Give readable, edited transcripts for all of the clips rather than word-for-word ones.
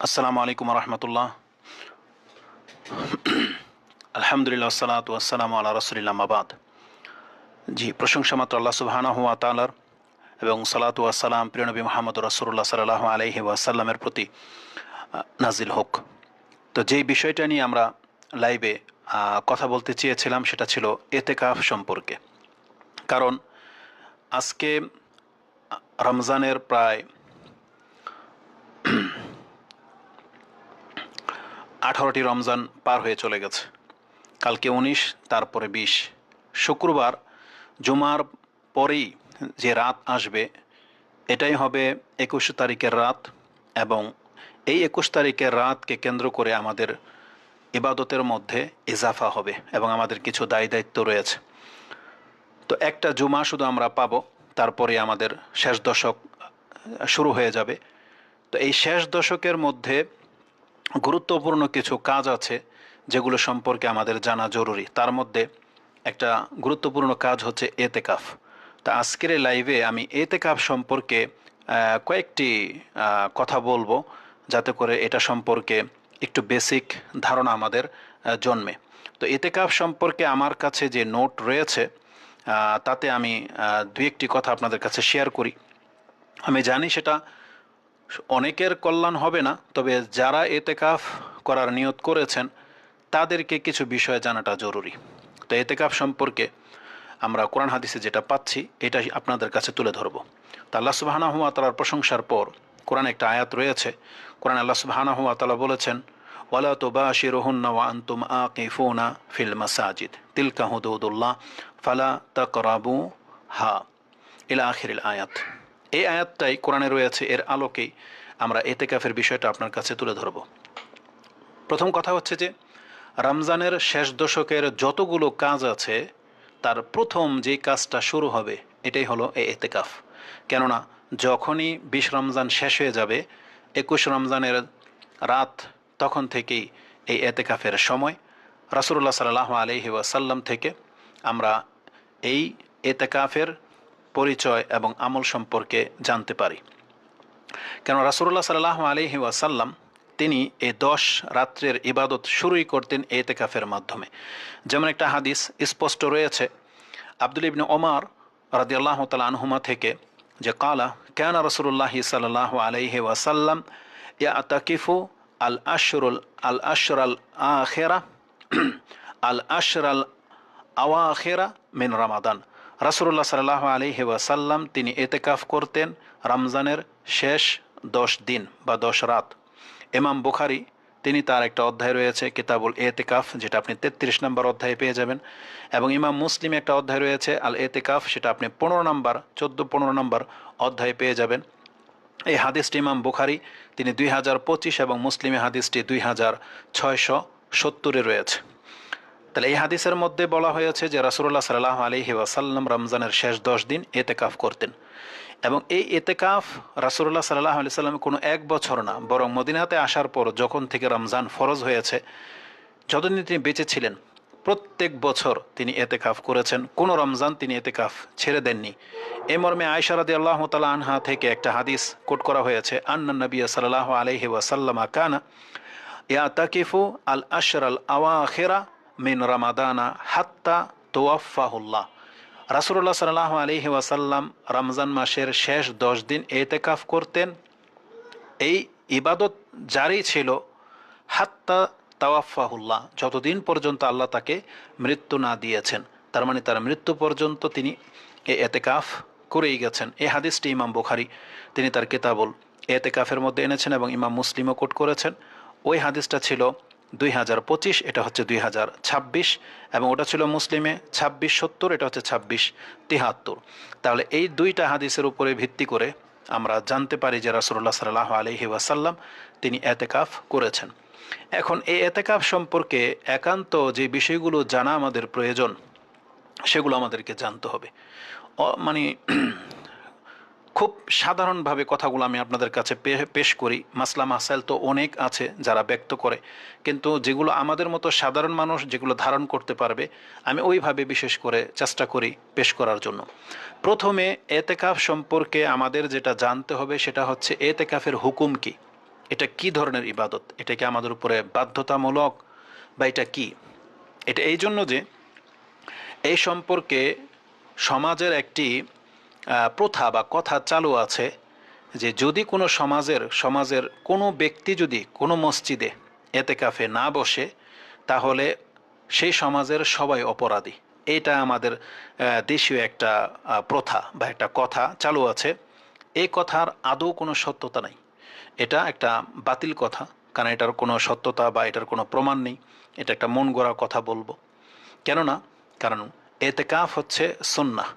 আসসালামু আলাইকুম রহমতুল্লাহ। আলহামদুলিল্লাহ, সালাতু আসসালামু আলা রাসূলিল্লাহ, মাবাদ। জি, প্রশংসা মাত্র আল্লাহ সুবহানাহু ওয়া তাআলার এবং সালাতু আসসালাম প্রিয় নবী মুহাম্মদ রাসূলুল্লাহ সাল্লাল্লাহু আলাইহি ওয়াসাল্লামের প্রতি নাজিল হোক। তো যেই বিষয়টা নিয়ে আমরা লাইভে কথা বলতে চেয়েছিলাম সেটা ছিল এতেকাফ সম্পর্কে। কারণ আজকে রমজানের প্রায় 18টি রমজান পার হয়ে চলে গেছে। কালকে 19, তারপরে 20। শুক্রবার জুমার পরেই যে রাত আসবে এটাই হবে 21 তারিখের রাত, এবং এই 21 তারিখের রাতকে কেন্দ্র করে আমাদের ইবাদতের মধ্যে ইজাফা হবে এবং আমাদের কিছু দায় দায়িত্ব রয়েছে। তো একটা জুমা শুধু আমরা পাবো, তারপরে আমাদের শেষ দশক শুরু হয়ে যাবে। তো এই শেষ দশকের মধ্যে গুরুত্বপূর্ণ কিছু কাজ আছে যেগুলো সম্পর্কে আমাদের জানা জরুরি। তার মধ্যে একটা গুরুত্বপূর্ণ কাজ হচ্ছে এতেকাফ। তা আজকের এই লাইভে আমি এতেকাফ সম্পর্কে কয়েকটি কথা বলবো, যাতে করে এটা সম্পর্কে একটু বেসিক ধারণা আমাদের জন্মে। তো এতেকাফ সম্পর্কে আমার কাছে যে নোট রয়েছে তাতে আমি দুই একটি কথা আপনাদের কাছে শেয়ার করি। আমি জানি সেটা অনেকের কল্যাণ হবে না, তবে যারা এতেকাফ করার নিয়ত করেছেন তাদেরকে কিছু বিষয় জানাটা জরুরি। তো এতেকাফ সম্পর্কে আমরা কোরআন হাদিসে যেটা পাচ্ছি এটা আপনাদের কাছে তুলে ধরব। তা আল্লাহ সুবহানাহু ওয়া তাআলার প্রশংসার পর কোরআনে একটা আয়াত রয়েছে। কোরআন আল্লাহ সুবহানাহু ওয়া তাআলা বলেছেন, ওয়ালা তুবাশিরুহুন্না ওয়া আনতুম আকিফুনা ফিল মাসাজিদ তিলকা হুদুদুল্লাহ ফালা তাকরাবুহা ইলা আখিরিল আয়াত। এই আয়াতটাই কোরআনে রয়েছে, এর আলোকেই আমরা এতেকাফের বিষয়টা আপনার কাছে তুলে ধরব। প্রথম কথা হচ্ছে যে রমজানের শেষ দশকের যতগুলো কাজ আছে তার প্রথম যেই কাজটা শুরু হবে এটাই হলো এই এতেকাফ। কেননা যখনই 20 রমজান শেষ হয়ে যাবে, 21 রমজানের রাত, তখন থেকেই এই এতেকাফের সময়। রাসূলুল্লাহ সাল্লাল্লাহু আলাইহি ওয়াসাল্লাম থেকে আমরা এই এতেকাফের পরিচয় এবং আমল সম্পর্কে জানতে পারি। কেন রাসূলুল্লাহ সাল্লাল্লাহু আলাইহি ওয়াসাল্লাম তিনি এই 10 রাত্রের ইবাদত শুরুই করতেন এতেকাফের মাধ্যমে। যেমন একটা হাদিস স্পষ্ট রয়েছে আব্দুল্লাহ ইবনে ওমর রাদিয়াল্লাহু তাআলা আনহুমা থেকে, যে কালা কানা রাসূলুল্লাহ সাল্লাল্লাহু আলাইহি ওয়াসাল্লাম ইয়াতাকিফু আল আশরাল আখিরা আল আশরাল আওয়াখিরা মিন রমাদান। রাসূলুল্লাহ সাল্লাল্লাহু আলাইহি ওয়াসাল্লাম তিনি এতেকাফ করতেন রমজানের শেষ 10 দিন বা 10 রাত। ইমাম বুখারী তিনি তার একটা অধ্যায় রয়েছে কিতাবুল এতেকাফ, যেটা আপনি 33 নম্বর অধ্যায়ে পেয়ে যাবেন, এবং ইমাম মুসলিম একটা অধ্যায় রয়েছে আল এতেকাফ, সেটা আপনি 15 নম্বর 14-15 নম্বর অধ্যায়ে পেয়ে যাবেন। এই হাদিসটি ইমাম বুখারী তিনি 2025 এবং মুসলিমে হাদিসটি 2670-এ রয়েছে। তাহলে এই হাদিসের মধ্যে বলা হয়েছে যে রাসূলুল্লাহ সাল্লাল্লাহু আলাইহি ওয়াসাল্লাম রমজানের শেষ 10 দিন এতেকাফ করতেন, এবং এই এতেকাফ রাসূলুল্লাহ সাল্লাল্লাহু আলাইহি ওয়াসাল্লাম কোনো এক বছর না, বরং মদিনাতে আসার পর যখন থেকে রমজান ফরজ হয়েছে, যতদিন তিনি বেঁচে ছিলেন প্রত্যেক বছর তিনি এতেকাফ করেছেন। কোনো রমজান তিনি এতেকাফ ছেড়ে দেননি। এই মর্মে আয়েশা রাদিয়াল্লাহু তাআলা আনহা থেকে একটা হাদিস কোট করা হয়েছে, আন্নান নবী সাল্লাল্লাহু আলাইহি ওয়াসাল্লাম কানা ইয়াতাকিফু আল আশরাল আওয়াখিরা মিন রমাদানা হাত্তা তোয়াফাহুল্লাহ। রাসূলুল্লাহ সাল্লাল্লাহু আলাইহি ওয়াসাল্লাম রমজান মাসের শেষ 10 দিন এতেকাফ করতেন। এই ইবাদত জারি ছিল হাত্তা তাওয়াফাহুল্লাহ, যতদিন পর্যন্ত আল্লাহ তাকে মৃত্যু না দিয়েছেন। তার মানে তার মৃত্যু পর্যন্ত তিনি এই এতেকাফ করেই গেছেন। এই হাদিসটি ইমাম বুখারী তিনি তার কিতাবুল এতেকাফের মধ্যে এনেছেন এবং ইমাম মুসলিমও কোট করেছেন। ওই হাদিসটা ছিল 2025, এটা হচ্ছে 2026, এবং ওটা ছিল মুসলিমে 2670, এটা হচ্ছে 2673। তাহলে এই দুইটা হাদিসের উপরে ভিত্তি করে আমরা জানতে পারি যে রাসূলুল্লাহ সাল্লাল্লাহু আলাইহি ওয়াসাল্লাম তিনি এতেকাফ করেছেন। এখন এই এতেকাফ সম্পর্কে একান্ত যে বিষয়গুলো জানা আমাদের প্রয়োজন সেগুলো আমাদেরকে জানতে হবে। মানে খুব সাধারণভাবে কথাগুলো আমি আপনাদের কাছে পেশ করি। মাসলা মাসাইল তো অনেক আছে যারা ব্যক্ত করে, কিন্তু যেগুলো আমাদের মতো সাধারণ মানুষ যেগুলো ধারণ করতে পারবে আমি ওইভাবে বিশেষ করে চেষ্টা করি পেশ করার জন্য। প্রথমে এতেকাফ সম্পর্কে আমাদের যেটা জানতে হবে সেটা হচ্ছে এতেকাফের হুকুম কি। এটা কি ধরনের ইবাদত, এটা কি আমাদের উপরে বাধ্যতামূলক বা এটা কি? এটা এই জন্য যে এই সম্পর্কে সমাজের একটি প্রথা বা কথা চালু আছে যে যদি কোনো সমাজের কোনো ব্যক্তি যদি কোনো মসজিদে এতেকাফে না বসে তাহলে সেই সমাজের সবাই অপরাধী। এটা আমাদের দেশীয় একটা প্রথা বা একটা কথা চালু আছে। এই কথার আদৌ কোনো সত্যতা নাই, এটা একটা বাতিল কথা, কারণ এটার কোনো সত্যতা বা এটার কোনো প্রমাণ নেই। এটা একটা মন গড়া কথা বলবো। কেননা কারণ এতেকাফ হচ্ছে সুন্নাহ।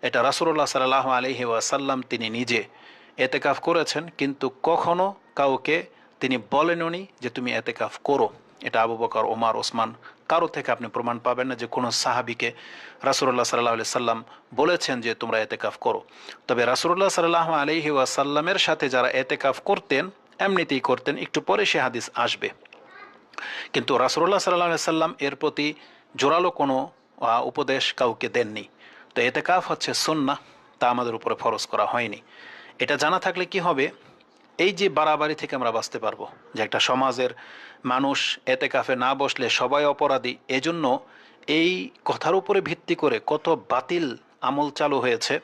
এটা রাসূলুল্লাহ সাল্লাল্লাহু আলাইহি ওয়াসাল্লাম তিনি নিজে এতেকাফ করেছেন, কিন্তু কখনো কাউকে তিনি বলেননি যে তুমি এতেকাফ করো। এটা আবু বকর, ওমর, ওসমান কারো থেকে আপনি প্রমাণ পাবেন না যে কোনো সাহাবীকে রাসূলুল্লাহ সাল্লাল্লাহু আলাইহি সাল্লাম বলেছেন যে তোমরা এতেকাফ করো। তবে রাসূলুল্লাহ সাল্লাল্লাহু আলাইহি ওয়াসাল্লামের সাথে যারা এতেকাফ করতেন এমনিতেই করতেন, একটু পরে সে হাদিস আসবে। কিন্তু রাসূলুল্লাহ সাল্লাল্লাহু আলাইহি সাল্লাম এর প্রতি জোরালো কোনো উপদেশ কাউকে দেননি। তো এতেকাফ হচ্ছে সুন্নাহ, তা আমাদের উপরে ফরজ করা হয়নি। এটা জানা থাকলে কি হবে, এই যে বাড়াবাড়ি থেকে আমরা বাঁচতে পারবো যে একটা সমাজের মানুষ এতেকাফে না বসলে সবাই অপরাধী। এজন্য এই কথার উপরে ভিত্তি করে কত বাতিল আমল চালু হয়েছে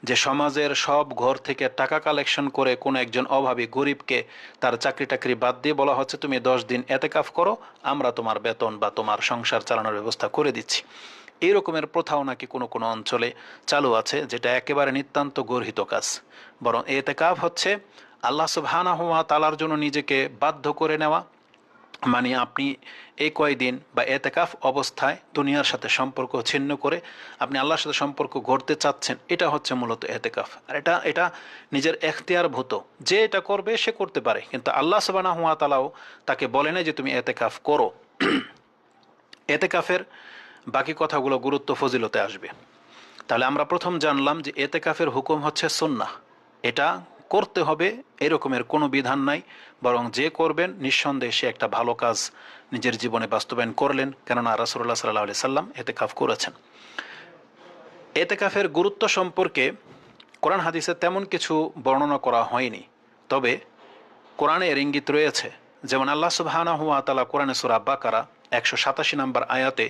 যে সমাজের সব ঘর থেকে টাকা কালেকশন করে কোনো একজন অভাবী গরিবকে তার চাকরি টাকরি বাদ দিয়ে বলা হচ্ছে তুমি 10 দিন এতেকাফ করো, আমরা তোমার বেতন বা তোমার সংসার চালানোর ব্যবস্থা করে দিচ্ছি। এই রকমের প্রথাও নাকি কোনো কোনো অঞ্চলে চালু আছে, যেটা একেবারে নিতান্ত গর্হিত কাজ। বরং এতেকাফ হচ্ছে আল্লাহ সুবহানাহু ওয়া তাআলার জন্য নিজেকে বাধ্য করে নেওয়া। মানে আপনি এই কয়দিন বা এতেকাফ অবস্থায় দুনিয়ার সাথে সম্পর্ক ছিন্ন করে আপনি আল্লাহর সাথে সম্পর্ক গড়তে চাচ্ছেন, এটা হচ্ছে মূলত এতেকাফ। আর এটা এটা নিজের এখতিয়ারভূত, যে এটা করবে সে করতে পারে, কিন্তু আল্লাহ সুবহানাহু ওয়া তাআলাও তাকে বলে না যে তুমি এতেকাফ করো। এতেকাফের বাকি কথাগুলো গুরুত্ব ফজিলতে আসবে। তাহলে আমরা প্রথম জানলাম যে এতেকাফের হুকুম হচ্ছে সুন্নাহ, এটা করতে হবে এরকমের কোনো বিধান নাই, বরং যে করবেন নিঃসন্দেহে সে একটা ভালো কাজ নিজের জীবনে বাস্তবায়ন করলেন, কেননা রাসূলুল্লাহ সাল্লাল্লাহু আলাইহি সাল্লাম এতেকাফ করেছেন। এতেকাফের গুরুত্ব সম্পর্কে কোরআন হাদিসে তেমন কিছু বর্ণনা করা হয়নি, তবে কোরআনে এর ইঙ্গিত রয়েছে। যেমন আল্লাহ সুবহানাহু ওয়া তাআলা কোরআনে সূরা বাকারা 187 নম্বর আয়াতে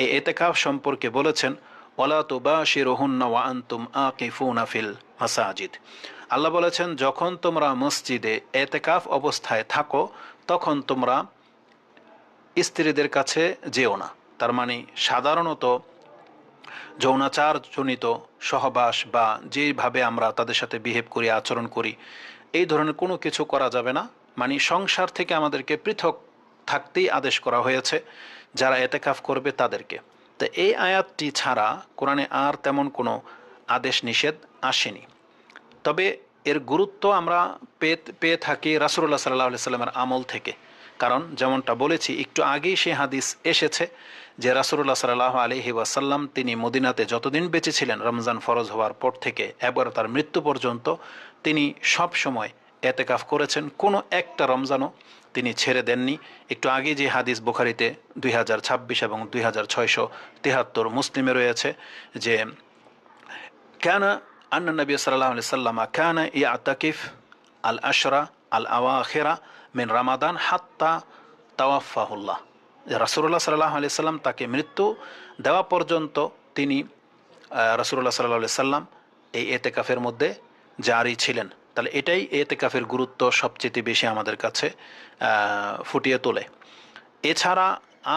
এই এতেকাফ সম্পর্কে বলেছেন, ওয়ালা তুবাশিরুহুন্না ওয়া আনতুম আকিফুনা ফিল মাসাজিদ। আল্লাহ বলেছেন যখন তোমরা মসজিদে এতেকাফ অবস্থায় থাকো তখন তোমরা স্ত্রীদের কাছে যেও না। তার মানে সাধারণত যৌনাচার জনিত সহবাস বা যেভাবে আমরা তাদের সাথে বিহেভ করি, আচরণ করি, এই ধরনের কোনো কিছু করা যাবে না। মানে সংসার থেকে আমাদেরকে পৃথক থাকতেই আদেশ করা হয়েছে যারা এতেকাফ করবে তাদেরকে। তো এই আয়াতটি ছাড়া কোরআনে আর তেমন কোনো আদেশ নিষেধ আসেনি। তবে এর গুরুত্ব আমরা পেয়ে থাকি রাসূলুল্লাহ সাল্লাল্লাহু আলাইহি সাল্লামের আমল থেকে। কারণ যেমনটা বলেছি একটু আগেই সে হাদিস এসেছে যে রাসূলুল্লাহ সাল্লাল্লাহু আলাইহি ওয়াসাল্লাম তিনি মদিনাতে যতদিন বেঁচে ছিলেন রমজান ফরজ হওয়ার পর থেকে একবার তার মৃত্যু পর্যন্ত তিনি সব সময় এতেকাফ করেছেন, কোনো একটা রমজানও তিনি ছেড়ে দেননি। একটু আগে যে হাদিস বুখারীতে 2026 এবং 2673, মুসলিমে রয়েছে যে কানা আন্না নবী সাল্লাল্লাহু আলাইহি সাল্লাম কানা ইয়াতাকিফ আল আশরা আল আওয়াখিরা মিন রামাদান হাত্তা তাওয়াফাহুল্লাহ। রাসূলুল্লাহ সাল্লাল্লাহু আলাইহি সাল্লাম তাকে মৃত্যু দেওয়া পর্যন্ত তিনি রাসূলুল্লাহ সাল্লাল্লাহু আলাইহি সাল্লাম এই এতেকাফের মধ্যে জারি ছিলেন। তাহলে এটাই এতেকাফের গুরুত্ব সবচেয়ে বেশি আমাদের কাছে ফুটিয়ে তোলে। এছাড়া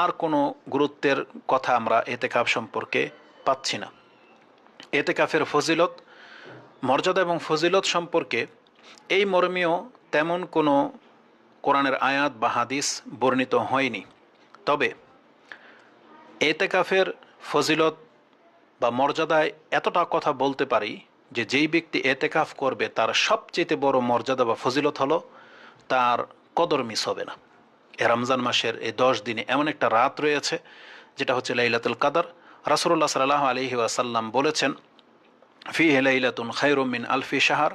আর কোনো গুরুত্বের কথা আমরা এতেকাফ সম্পর্কে পাচ্ছি না। এতেকাফের ফজিলত, মর্যাদা এবং ফজিলত সম্পর্কে এই মর্মীয় তেমন কোনো কোরআনের আয়াত বা হাদিস বর্ণিত হয়নি। তবে এতেকাফের ফজিলত বা মর্যাদায় এতটা কথা বলতে পারি যে যেই ব্যক্তি এতেকাফ করবে তার সবচেয়ে বড় মর্যাদা বা ফজিলত হলো তার কদর মিস হবে না। রমজান মাসের এই 10 দিনে এমন একটা রাত রয়েছে যেটা হচ্ছে লাইলাতুল কদর। রাসূলুল্লাহ সাল্লাল্লাহু আলাইহি ওয়াসাল্লাম বলেছেন ফিহি লাইলাতুন খায়রুম মিন আলফি শাহর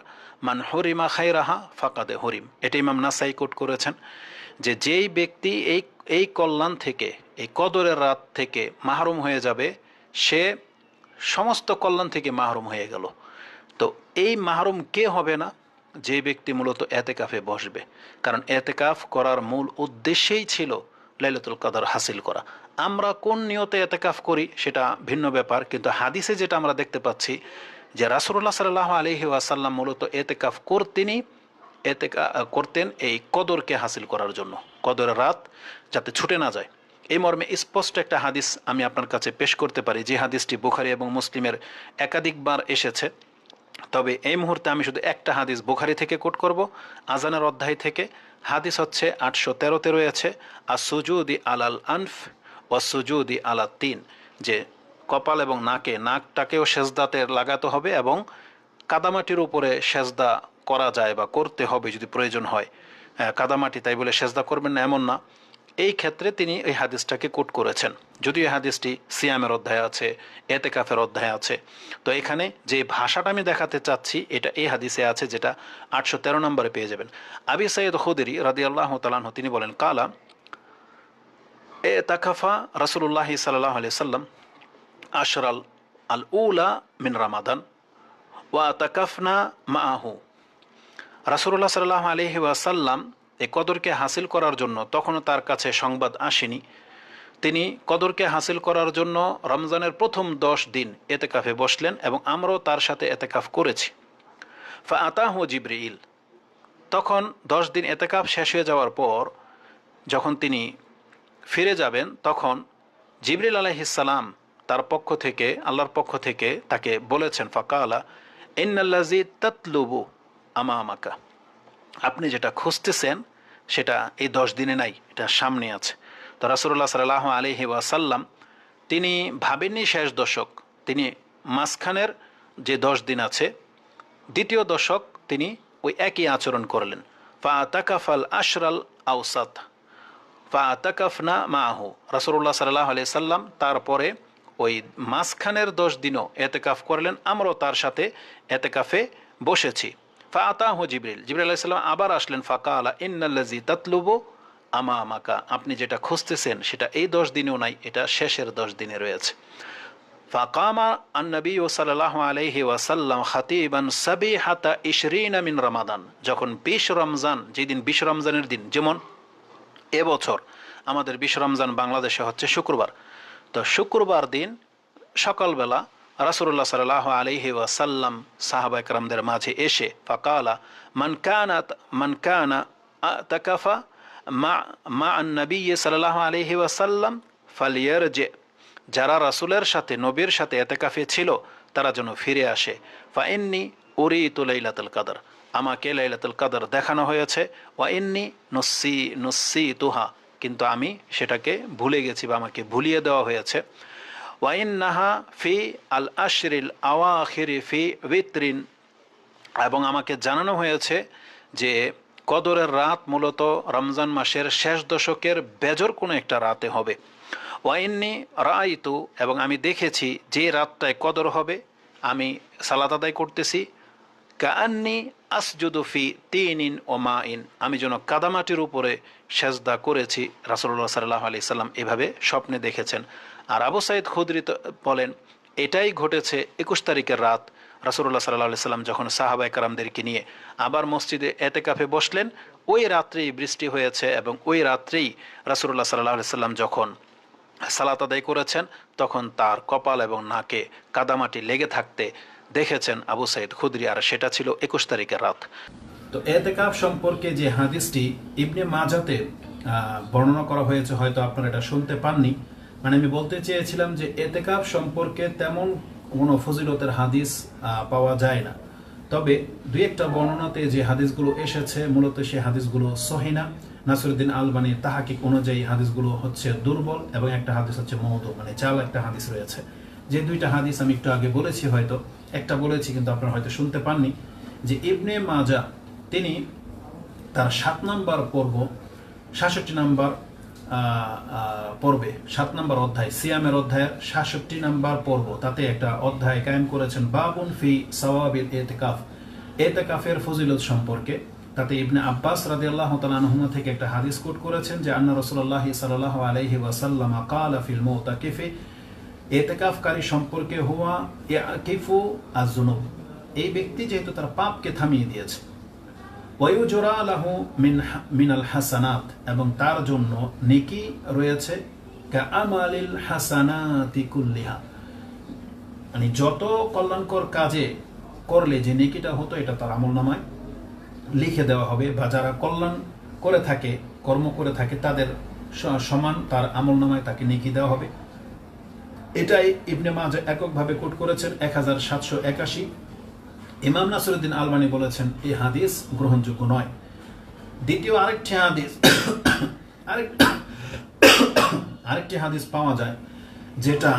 মান হুরিমা খায়রাহা ফাকাদ হুরিম। এটা ইমাম নাসাই কোট করেছেন যে যেই ব্যক্তি এই কল্যাণ থেকে, এই কদরের রাত থেকে মাহরুম হয়ে যাবে সে সমস্ত কল্যাণ থেকে মাহরুম হয়ে গেল। তো এই মাহরুম কে হবে না? যে ব্যক্তি মূলত এতেকাফে বসবে, কারণ এতেকাফ করার মূল উদ্দেশ্যেই ছিল লাইলাতুল কদর হাসিল করা। আমরা কোন নিয়তে এতেকাফ করি সেটা ভিন্ন ব্যাপার, কিন্তু হাদিসে যেটা আমরা দেখতে পাচ্ছি যে রাসূলুল্লাহ সাল্লাল্লাহু আলাইহি ওয়াসাল্লাম মূলত এতেকাফ করতেন এই কদরকে হাসিল করার জন্য, কদরের রাত যাতে ছুটে না যায়। এই মর্মে স্পষ্ট একটা হাদিস আমি আপনার কাছে পেশ করতে পারি, যে হাদিসটি বুখারী এবং মুসলিমের একাধিকবার এসেছে। তবে এই মুহূর্তে আমি শুধু একটা হাদিস বুখারী থেকে কোট করব, আজানের অধ্যায় থেকে। হাদিস হচ্ছে 813-তে রয়েছে, আসুজুদি আলাল আনফ ওয়াসুজুদি আলা তিন, যে কপাল এবং নাকটাকেও সেজদাতে লাগাতে হবে এবং কাদামাটির উপরে সেজদা করা যায় বা করতে হবে যদি প্রয়োজন হয়। কাদামাটি তাই বলে সেজদা করবেন না এমন না। এই ক্ষেত্রে তিনি এই হাদিসটাকে কোট করেছেন, যদিও এই হাদিসটি সিয়ামের অধ্যায় আছে, এতেকাফের অধ্যায় আছে। তো এখানে যে ভাষাটা আমি দেখাতে চাচ্ছি এটা এই হাদিসে আছে, যেটা 813 নম্বরে পেয়ে যাবেন। আবি সাইয়্যিদ খুদরি রাদিয়াল্লাহু তাআলা আনহু তিনি বলেন, কালা এতাকাফা রাসূলুল্লাহ সাল্লাল্লাহু আলাইহি সাল্লাম আশরাল আল উলা মিন রমাদান ওয়া তাকাফনা মাআহু। রাসূলুল্লাহ সাল্লাল্লাহু আলাইহি ওয়াসাল্লাম এই কদরকে হাসিল করার জন্য, তখনও তার কাছে সংবাদ আসেনি, তিনি কদরকে হাসিল করার জন্য রমজানের প্রথম 10 দিন এতেকাফে বসলেন এবং আমরাও তার সাথে এতেকাফ করেছি। ফাআতাহু জিবরিল, তখন 10 দিন এতেকাফ শেষ হয়ে যাওয়ার পর যখন তিনি ফিরে যাবেন, তখন জিবরিল আলাইহিস সালাম তার পক্ষ থেকে, আল্লাহর পক্ষ থেকে তাকে বলেছেন, ফাকালা ইন্নাল্লাযী তাতলুবু আমামাকা, আপনি যেটা খুঁজতেছেন সেটা এই 10 দিনে নাই, এটা সামনে আছে। তো রাসূলুল্লাহ সাল্লাল্লাহু আলাইহি ওয়াসাল্লাম তিনি ভাবেননি শেষ দশক, তিনি মাঝখানের যে 10 দিন আছে, দ্বিতীয় দশক তিনি ওই একই আচরণ করলেন। ফাআতাকাফাল আশরাল আওসাত ফাআতাকাফনা মাহু, রাসূলুল্লাহ সাল্লাল্লাহু আলাইহি সাল্লাম তারপরে ওই মাঝখানের 10 দিনও এতেকাফ করলেন, আমরাও তার সাথে এতেকাফে বসেছি। ফাআতাহু জিবরিল, জিবরিল আলাইহিস সালাম আবার আসলেন, ফাকালা ইন্নাল্লাযী তাতলুবু আমামাকা, আপনি যেটা খুঁজতেছেন সেটা এই 10 দিনেও নাই, এটা শেষের 10 দিনে রয়েছে। ফাকামা আন-নবী সাল্লাল্লাহু আলাইহি ওয়াসাল্লাম খাতিবান সাবিহাতা 20 মিন রমাদান, যখন 20 রমজান, যেদিন 20 রমজানের দিন, যেমন এবছর আমাদের 20 রমজান বাংলাদেশে হচ্ছে শুক্রবার, তো শুক্রবার দিন সকালবেলা রাসূলুল্লাহ সাল্লাল্লাহু আলাইহি ওয়াসাল্লাম সাহাবায়ে কেরামদের মাঝে এসে ফাকালা মান কানা আতাকাফা মা আন-নবী সাল্লাল্লাহু আলাইহি ওয়াসাল্লাম ফালিয়ারজি, যারা রাসূলের সাথে, নবীর সাথে এতেকাফে ছিল তারা যেন ফিরে আসে। ফা ইন্নী উরিতু লাইলাতুল কদর, আমাকে লাইলাতুল কদর দেখানো হয়েছে। ওয়া ইন্নী নুসিতুহা, কিন্তু আমি সেটাকে ভুলে গেছি বা আমাকে ভুলিয়ে দেওয়া হয়েছে। ওয়া ইন্নাহা ফি আল আশরিল আওয়াখিরি ফি উইতরিন, এবং আমাকে জানানো হয়েছে যে কদরের রাত মূলত রমজান মাসের শেষ দশকের বেজর কোনো একটা রাতে হবে। ওয়া ইন্নী রাআইতু, এবং আমি দেখেছি যে রাতটায় কদর হবে আমি সালাত আদায় করতেছি, কাআন্নী আসজুদু ফি তিনিন ও মাইন, আমি যেন কাদামাটির উপরে সেজদা করেছি। রাসূলুল্লাহ সাল্লাল্লাহু আলাইহি সাল্লাম এভাবে স্বপ্নে দেখেছেন। আর আবু সাঈদ খুদরি বলেন, এটাই ঘটেছে 21 তারিখের রাত। রাসূলুল্লাহ সাল্লাল্লাহু আলাইহি সাল্লাম যখন সাহাবায়ে কেরামদেরকে নিয়ে আবার মসজিদে এতেকাফে বসলেন, ওই রাত্রেই বৃষ্টি হয়েছে এবং ওই রাত্রেই রাসূলুল্লাহ সাল্লাল্লাহু আলাইহি সাল্লাম যখন সালাত আদায় করেছেন তখন তার কপাল এবং নাকে কাদামাটি লেগে থাকতে দেখেছেন আবু সাঈদ খুদরি, আর সেটা ছিল 21 তারিখের রাত। তো এতেকাফ সম্পর্কে যে হাদিসটি ইবনে মাজাতে বর্ণনা করা হয়েছে, হয়তো আপনারা এটা শুনতে পাননি। মানে আমি বলতে চেয়েছিলাম যে এতেকাফ সম্পর্কে তেমন কোনো ফজিলতের হাদিস পাওয়া যায় না, তবে দুই একটা বর্ণনাতে যে হাদিসগুলো এসেছে মূলত সেই হাদিসগুলো সহিহ না। নাসিরউদ্দিন আলবানী তাহাকিক অনুযায়ী হাদিসগুলো হচ্ছে দুর্বল, এবং একটা হাদিস হচ্ছে মওদু, মানে জাল একটা হাদিস রয়েছে। যে দুইটা হাদিস আমি একটু আগে বলেছি, হয়তো একটা বলেছি কিন্তু আপনারা হয়তো শুনতে পাননি, যে ইবনে মাজা তিনি তার 7 নম্বর পর্ব 66 নম্বর পর্বে 7 নম্বর অধ্যায়, সিয়ামের অধ্যায়ের 66 নম্বর পর্ব, তাতে একটা অধ্যায় কায়েম করেছেন, বাবুন ফি সাওয়াবিল ইতিকাফ, ইতিকাফের ফজিলত সম্পর্কে। তাতে ইবনে আব্বাস রাদিয়াল্লাহু তাআলা আনহুমা থেকে একটা হাদিস কোট করেছেন যে আন্না রাসূলুল্লাহ সাল্লাল্লাহু আলাইহি ওয়াসাল্লাম ক্বালা ফিল মুতাকিফি, ইতিকাফকারী সম্পর্কে হুয়া ইয়াকিফু আয-যুনুব, এই ব্যক্তি যেহেতু তার পাপকে থামিয়ে দিয়েছে, ওয়ায়ুজরা লাহু মিনাল হাসানাত, এবং তার জন্য নেকি রয়েছে কাআমালিল হাসানাতি কুল্লিহা, মানে যত কল্যাণকর কাজে করলে যে নেকিটা হতো এটা তার আমলনামায় লিখে দেওয়া হবে, বা যারা কল্যাণ করে থাকে, কর্ম করে থাকে, তাদের সমান তার আমলনামায় তাকে নেকি দেওয়া হবে। এটাই ইবনে মাজাহ এককভাবে কোট করেছেন 1781। ইমাম নাসিরউদ্দিন আলবানী বলেছেন এই হাদিস গ্রহণযোগ্য নয়। দ্বিতীয় আরেকটি হাদিস পাওয়া যায়, যেটা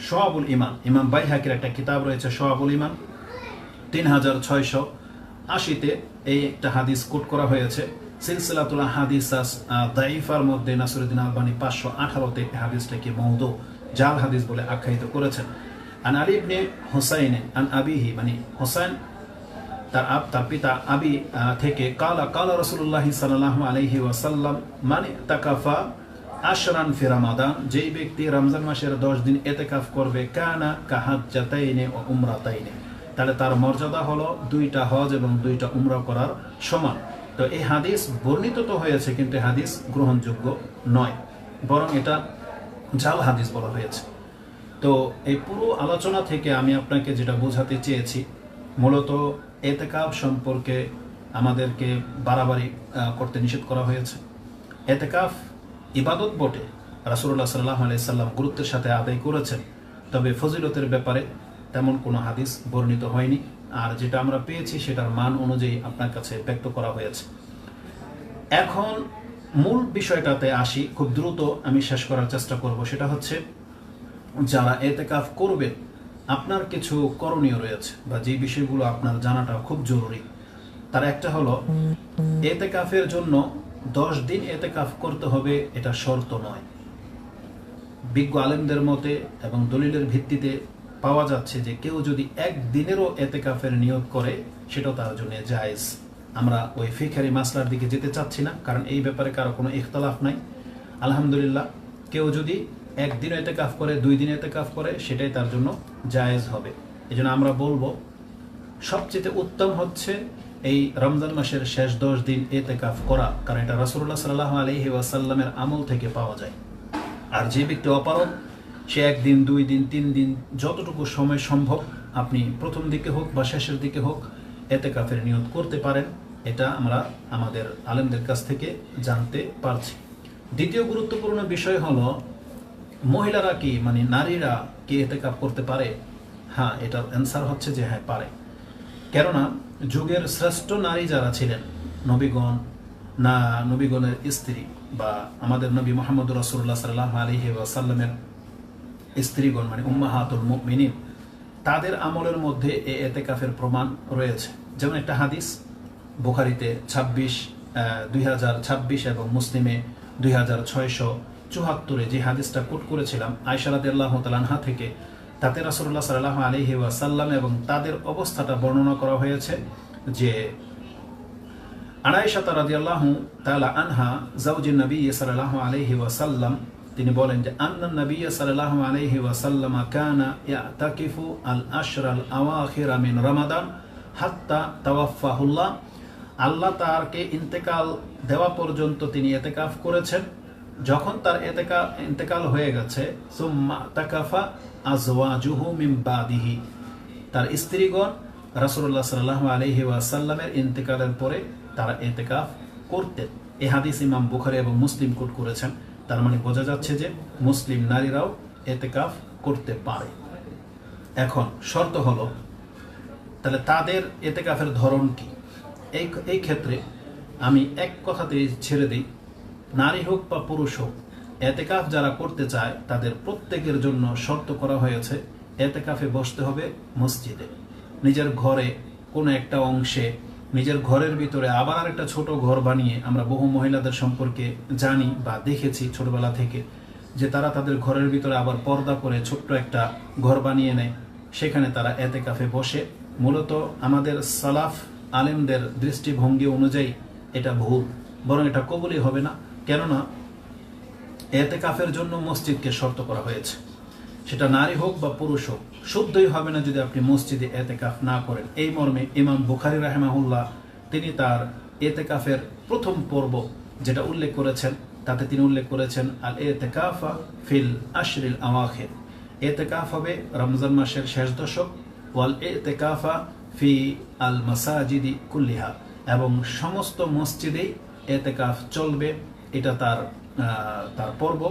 শোয়াবুল ইমান, ইমাম বাইহাকির একটা কিতাব রয়েছে শোয়াবুল ইমান, 3680-তে এই একটা হাদিস কোট করা হয়েছে। সিলসিলাতুল আহাদিস দাইফার মধ্যে নাসিরউদ্দিন আলবানী 518-তে হাদিসটাকে মওদু, জাল হাদিস বলে আখ্যায়িত করেছেন। আন আলী ইবনে হুসাইন আন আবিহি, মানে হুসাইন তার পিতা আবি থেকে, কালা রাসূলুল্লাহ সাল্লাল্লাহু আলাইহি ওয়াসাল্লাম মানে তাকাফা আশরান ফি রমাদান, যেই ব্যক্তি রমজান মাসের 10 দিন ইতিকাফ করবে, কানা কাহাজ্জাতাইনি ও উমরাতাইনি, তাহলে তার মর্যাদা হলো 2টা হজ এবং 2টা উমরা করার সমান। তো এই হাদিস বর্ণিত তো হয়েছে, কিন্তু হাদিস গ্রহণযোগ্য নয়, বরং এটা জাল হাদিস বলা হয়েছে। তো এই পুরো আলোচনা থেকে আমি আপনাকে যেটা বোঝাতে চেয়েছি, মূলত ইতিকাফ সম্পর্কে আমাদেরকে বাড়াবাড়ি করতে নিষেধ করা হয়েছে। ইতিকাফ ইবাদত বটে, রাসূলুল্লাহ সাল্লাল্লাহু আলাইহি সাল্লাম গুরুত্বের সাথে আদায় করেছেন, তবে ফজিলতের ব্যাপারে তেমন কোনো হাদিস বর্ণিত হয়নি, আর যেটা আমরা পেয়েছি সেটার মান অনুযায়ী আপনার কাছে ব্যক্ত করা হয়েছে। এখন মূল বিষয়টাতে আসি, খুব দ্রুত আমি শেষ করার চেষ্টা করব। সেটা হচ্ছে, যারা ইতিকাফ করবেন আপনার কিছু করণীয় রয়েছে, বা যে বিষয়গুলো আপনার জানাটা খুব জরুরি। তার একটা হলো, ইতিকাফের জন্য 10 দিন ইতিকাফ করতে হবে এটা শর্ত নয়। বিজ্ঞ আলেমদের মতে এবং দলিলের ভিত্তিতে পাওয়া যাচ্ছে যে কেউ যদি 1 দিনেরও ইতিকাফের নিয়ত করে সেটাও তার জন্য জায়েজ। আমরা ওই ফিকহি মাসলার দিকে যেতে চাচ্ছি না, কারণ এই ব্যাপারে কারো কোনো ইখতিলাফ নাই। আলহামদুলিল্লাহ, কেউ যদি 1 দিন ইতিকাফ করে, 2 দিন ইতিকাফ করে, সেটাই তার জন্য জায়েজ হবে। এজন্য আমরা বলবো সবচেয়ে উত্তম হচ্ছে এই রমজান মাসের শেষ 10 দিন ইতিকাফ করা, কারণ এটা রাসূলুল্লাহ সাল্লাল্লাহু আলাইহি ওয়াসাল্লামের আমল থেকে পাওয়া যায়। আর যে ব্যক্তি অপারগ, সে 1 দিন, 2 দিন, 3 দিন, যতটুকু সময় সম্ভব আপনি প্রথম দিকে হোক বা শেষের দিকে হোক ইতিকাফের নিয়ত করতে পারেন। এটা আমরা আমাদের আলেমদের কাছ থেকে জানতে পারছি। দ্বিতীয় গুরুত্বপূর্ণ বিষয় হলো, মহিলারা কি, মানে নারীরা কি ইতিকাফ করতে পারে? হ্যাঁ, এটার অ্যান্সার হচ্ছে যে হ্যাঁ, পারে। কেননা যুগের শ্রেষ্ঠ নারী যারা ছিলেন, নবীগণের স্ত্রী, বা আমাদের নবী মুহাম্মদ রাসূলুল্লাহ সাল্লাল্লাহু আলাইহি ওয়াসাল্লামের স্ত্রীগণ, মানে উম্মাহাতুল মুমিনিন, তাদের আমলের মধ্যে এই ইতিকাফের প্রমাণ রয়েছে। যেমন একটা হাদিস বুখারীতে 2026 এবং মুসলিমে 2674, যে হাদিসটা কোট করেছিলাম আয়েশা রাদিয়াল্লাহু তাআলা আনহা থেকে, তাতে রাসূলুল্লাহ সাল্লাল্লাহু আলাইহি ওয়াসাল্লাম এবং তাদের অবস্থাটা বর্ণনা করা হয়েছে যে, আয়েশা রাদিয়াল্লাহু তাআলা আনহা জাওজুন নবী সাল্লাল্লাহু আলাইহি ওয়াসাল্লাম, তিনি বলেন যে, আন্নান নবী সাল্লাল্লাহু আলাইহি ওয়াসাল্লাম কানা ইয়াতাকিফু আল আশরাল আওয়াখির মিন রমাদান হাত্তা তাওয়াফাহুল্লাহ, আল্লাহ তারকে ইন্তেকাল দেওয়া পর্যন্ত তিনি ইতিকাফ করেছেন। যখন তার ইন্তেকাল হয়ে গেছে, সুম্মা তাকাফা আজওয়াজুহু মিন বাদিহি, তার স্ত্রীগণ রাসূলুল্লাহ সাল্লাল্লাহু আলাইহি ওয়াসাল্লামের ইন্তেকালের পরে তারা ইতিকাফ করতেন। এই হাদিস ইমাম বুখারী এবং মুসলিম কোট করেছেন। তার মানে বোঝা যাচ্ছে যে মুসলিম নারীরাও ইতিকাফ করতে পারে। এখন শর্ত হলো, তাহলে তাদের ইতিকাফের ধরন কি? এই ক্ষেত্রে আমি এক কথাতে ছেড়ে দিই, নারী হোক বা পুরুষ হোক, ইতিকাফ যারা করতে চায় তাদের প্রত্যেকের জন্য শর্ত করা হয়েছে, ইতিকাফে বসতে হবে মসজিদে, নিজের ঘরে কোনো একটা অংশে, নিজের ঘরের ভিতরে আবার আরেকটা ছোট ঘর বানিয়ে। আমরা বহু মহিলাদের সম্পর্কে জানি বা দেখেছি ছোটবেলা থেকে, যে তারা তাদের ঘরের ভিতরে আবার পর্দা করে ছোট্ট একটা ঘর বানিয়ে নেয়, সেখানে তারা ইতিকাফে বসে। মূলত আমাদের সালাফ আলেমদের দৃষ্টিভঙ্গি অনুযায়ী এটা ভুল, বরং এটা কবুলই হবে না। কেননা ইতিকাফের জন্য মসজিদকে শর্ত করা হয়েছে, সেটা নারী হোক বা পুরুষ হোক, শুদ্ধই হবে না যদি আপনি মসজিদে ইতিকাফ না করেন। এই মর্মে ইমাম বুখারী রাহিমাহুল্লাহ তিনি তার এতেকাফের প্রথম পর্ব যেটা উল্লেখ করেছেন, তাতে তিনি উল্লেখ করেছেন আল এতেকাফা ফিল আশরিল আওয়াখির, এতেকাফ হবে রমজান মাসের শেষ দশক, ওয়াল এতেকাফা ফি আল মাসাজিদি কুল্লিহা, এবং সমস্ত মসজিদেই এতেকাফ চলবে, এটা তার পর্ব।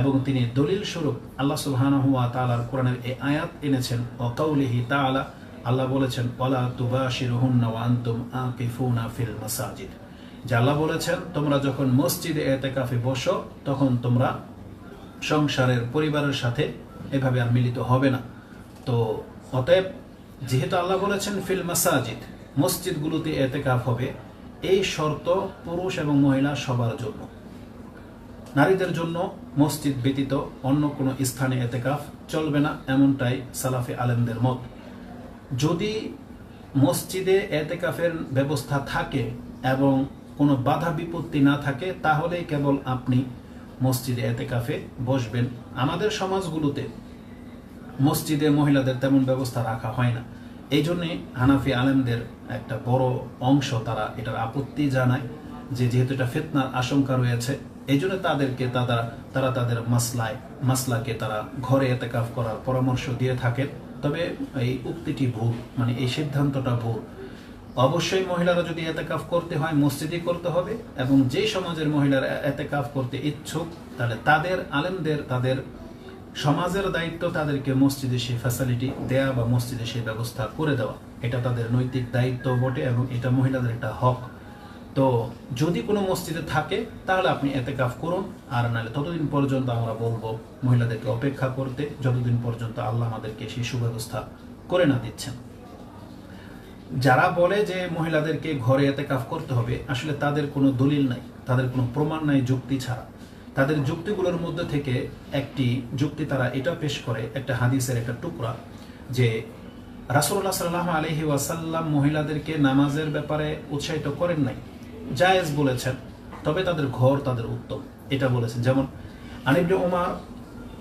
এবং তিনি দলিল স্বরূপ আল্লাহ সুবহানাহু ওয়া তাআলার কোরআনের এই আয়াত এনেছেন, ওয়া কাউলিহি তাআলা, আল্লাহ বলেছেন ওয়ালা তুবাশিরুহুন্না ওয়া আনতুম আকিফুনা ফিল মাসাজিদ, যে আল্লাহ বলেছেন তোমরা যখন মসজিদে এতেকাফে বসো তখন তোমরা সংসারের পরিবারের সাথে এভাবে আর মিলিত হবে না। তো অতএব যেহেতু আল্লাহ বলেছেন ফিল মাসাজিদ, মসজিদগুলোতে এতেকাফ হবে, এই শর্ত পুরুষ এবং মহিলা সবার জন্য। নারীদের জন্য মসজিদ ব্যতীত অন্য কোনো স্থানে এতেকাফ চলবে না, এমনটাই সালাফে আলেমদের মত। যদি মসজিদে এতেকাফের ব্যবস্থা থাকে এবং কোনো বাধা বিপত্তি না থাকে, তাহলেই কেবল আপনি মসজিদে এতেকাফে বসবেন। আমাদের সমাজগুলোতে মসজিদে মহিলাদের তেমন ব্যবস্থা রাখা হয় না, এই জন্যে হানাফি আলেমদের একটা বড় অংশ তারা এটার আপত্তি জানায়, যে যেহেতু এটা ফিতনার আশঙ্কা রয়েছে, এই জন্য তাদেরকে তারা তাদের মাসলাকে তারা ঘরে এতেকাফ করার পরামর্শ দিয়ে থাকেন। তবে এই উক্তিটি ভুল, মানে এই সিদ্ধান্তটা ভুল। অবশ্যই মহিলারা যদি এতেকাফ করতে হয় মসজিদে করতে হবে, এবং যে সমাজের মহিলারা এতেকাফ করতে ইচ্ছুক তাহলে তাদের আলেমদের, তাদের সমাজের দায়িত্ব তাদেরকে মসজিদে সেই ফ্যাসিলিটি দেয়া বা মসজিদে সেই ব্যবস্থা করে দেওয়া, এটা তাদের নৈতিক দায়িত্ব বটে এবং এটা মহিলাদের একটা হক। তো যদি কোনো মসজিদে থাকে তাহলে আপনি এতেকাফ করুন, আর নাহলে ততদিন পর্যন্ত আমরা বলবো মহিলাদেরকে অপেক্ষা করতে, যতদিন পর্যন্ত আল্লাহ আমাদেরকে সেই সুব্যবস্থা করে না দিচ্ছেন। যারা বলে যে মহিলাদেরকে ঘরে এতেকাফ করতে হবে, আসলে তাদের কোনো দলিল নাই, তাদের কোনো প্রমাণ নাই যুক্তি ছাড়া। তাদের যুক্তিগুলোর মধ্যে থেকে একটি যুক্তি তারা এটা পেশ করে, একটা হাদিসের একটা টুকরা, যে রাসূলুল্লাহ সাল্লাল্লাহু আলাইহি ওয়াসাল্লাম মহিলাদেরকে নামাজের ব্যাপারে উৎসাহিত করেন নাই, জায়েজ বলেছেন, তবে তাদের ঘর তাদের উত্তম, এটা বলেছেন। যেমন আন ইবনে উমর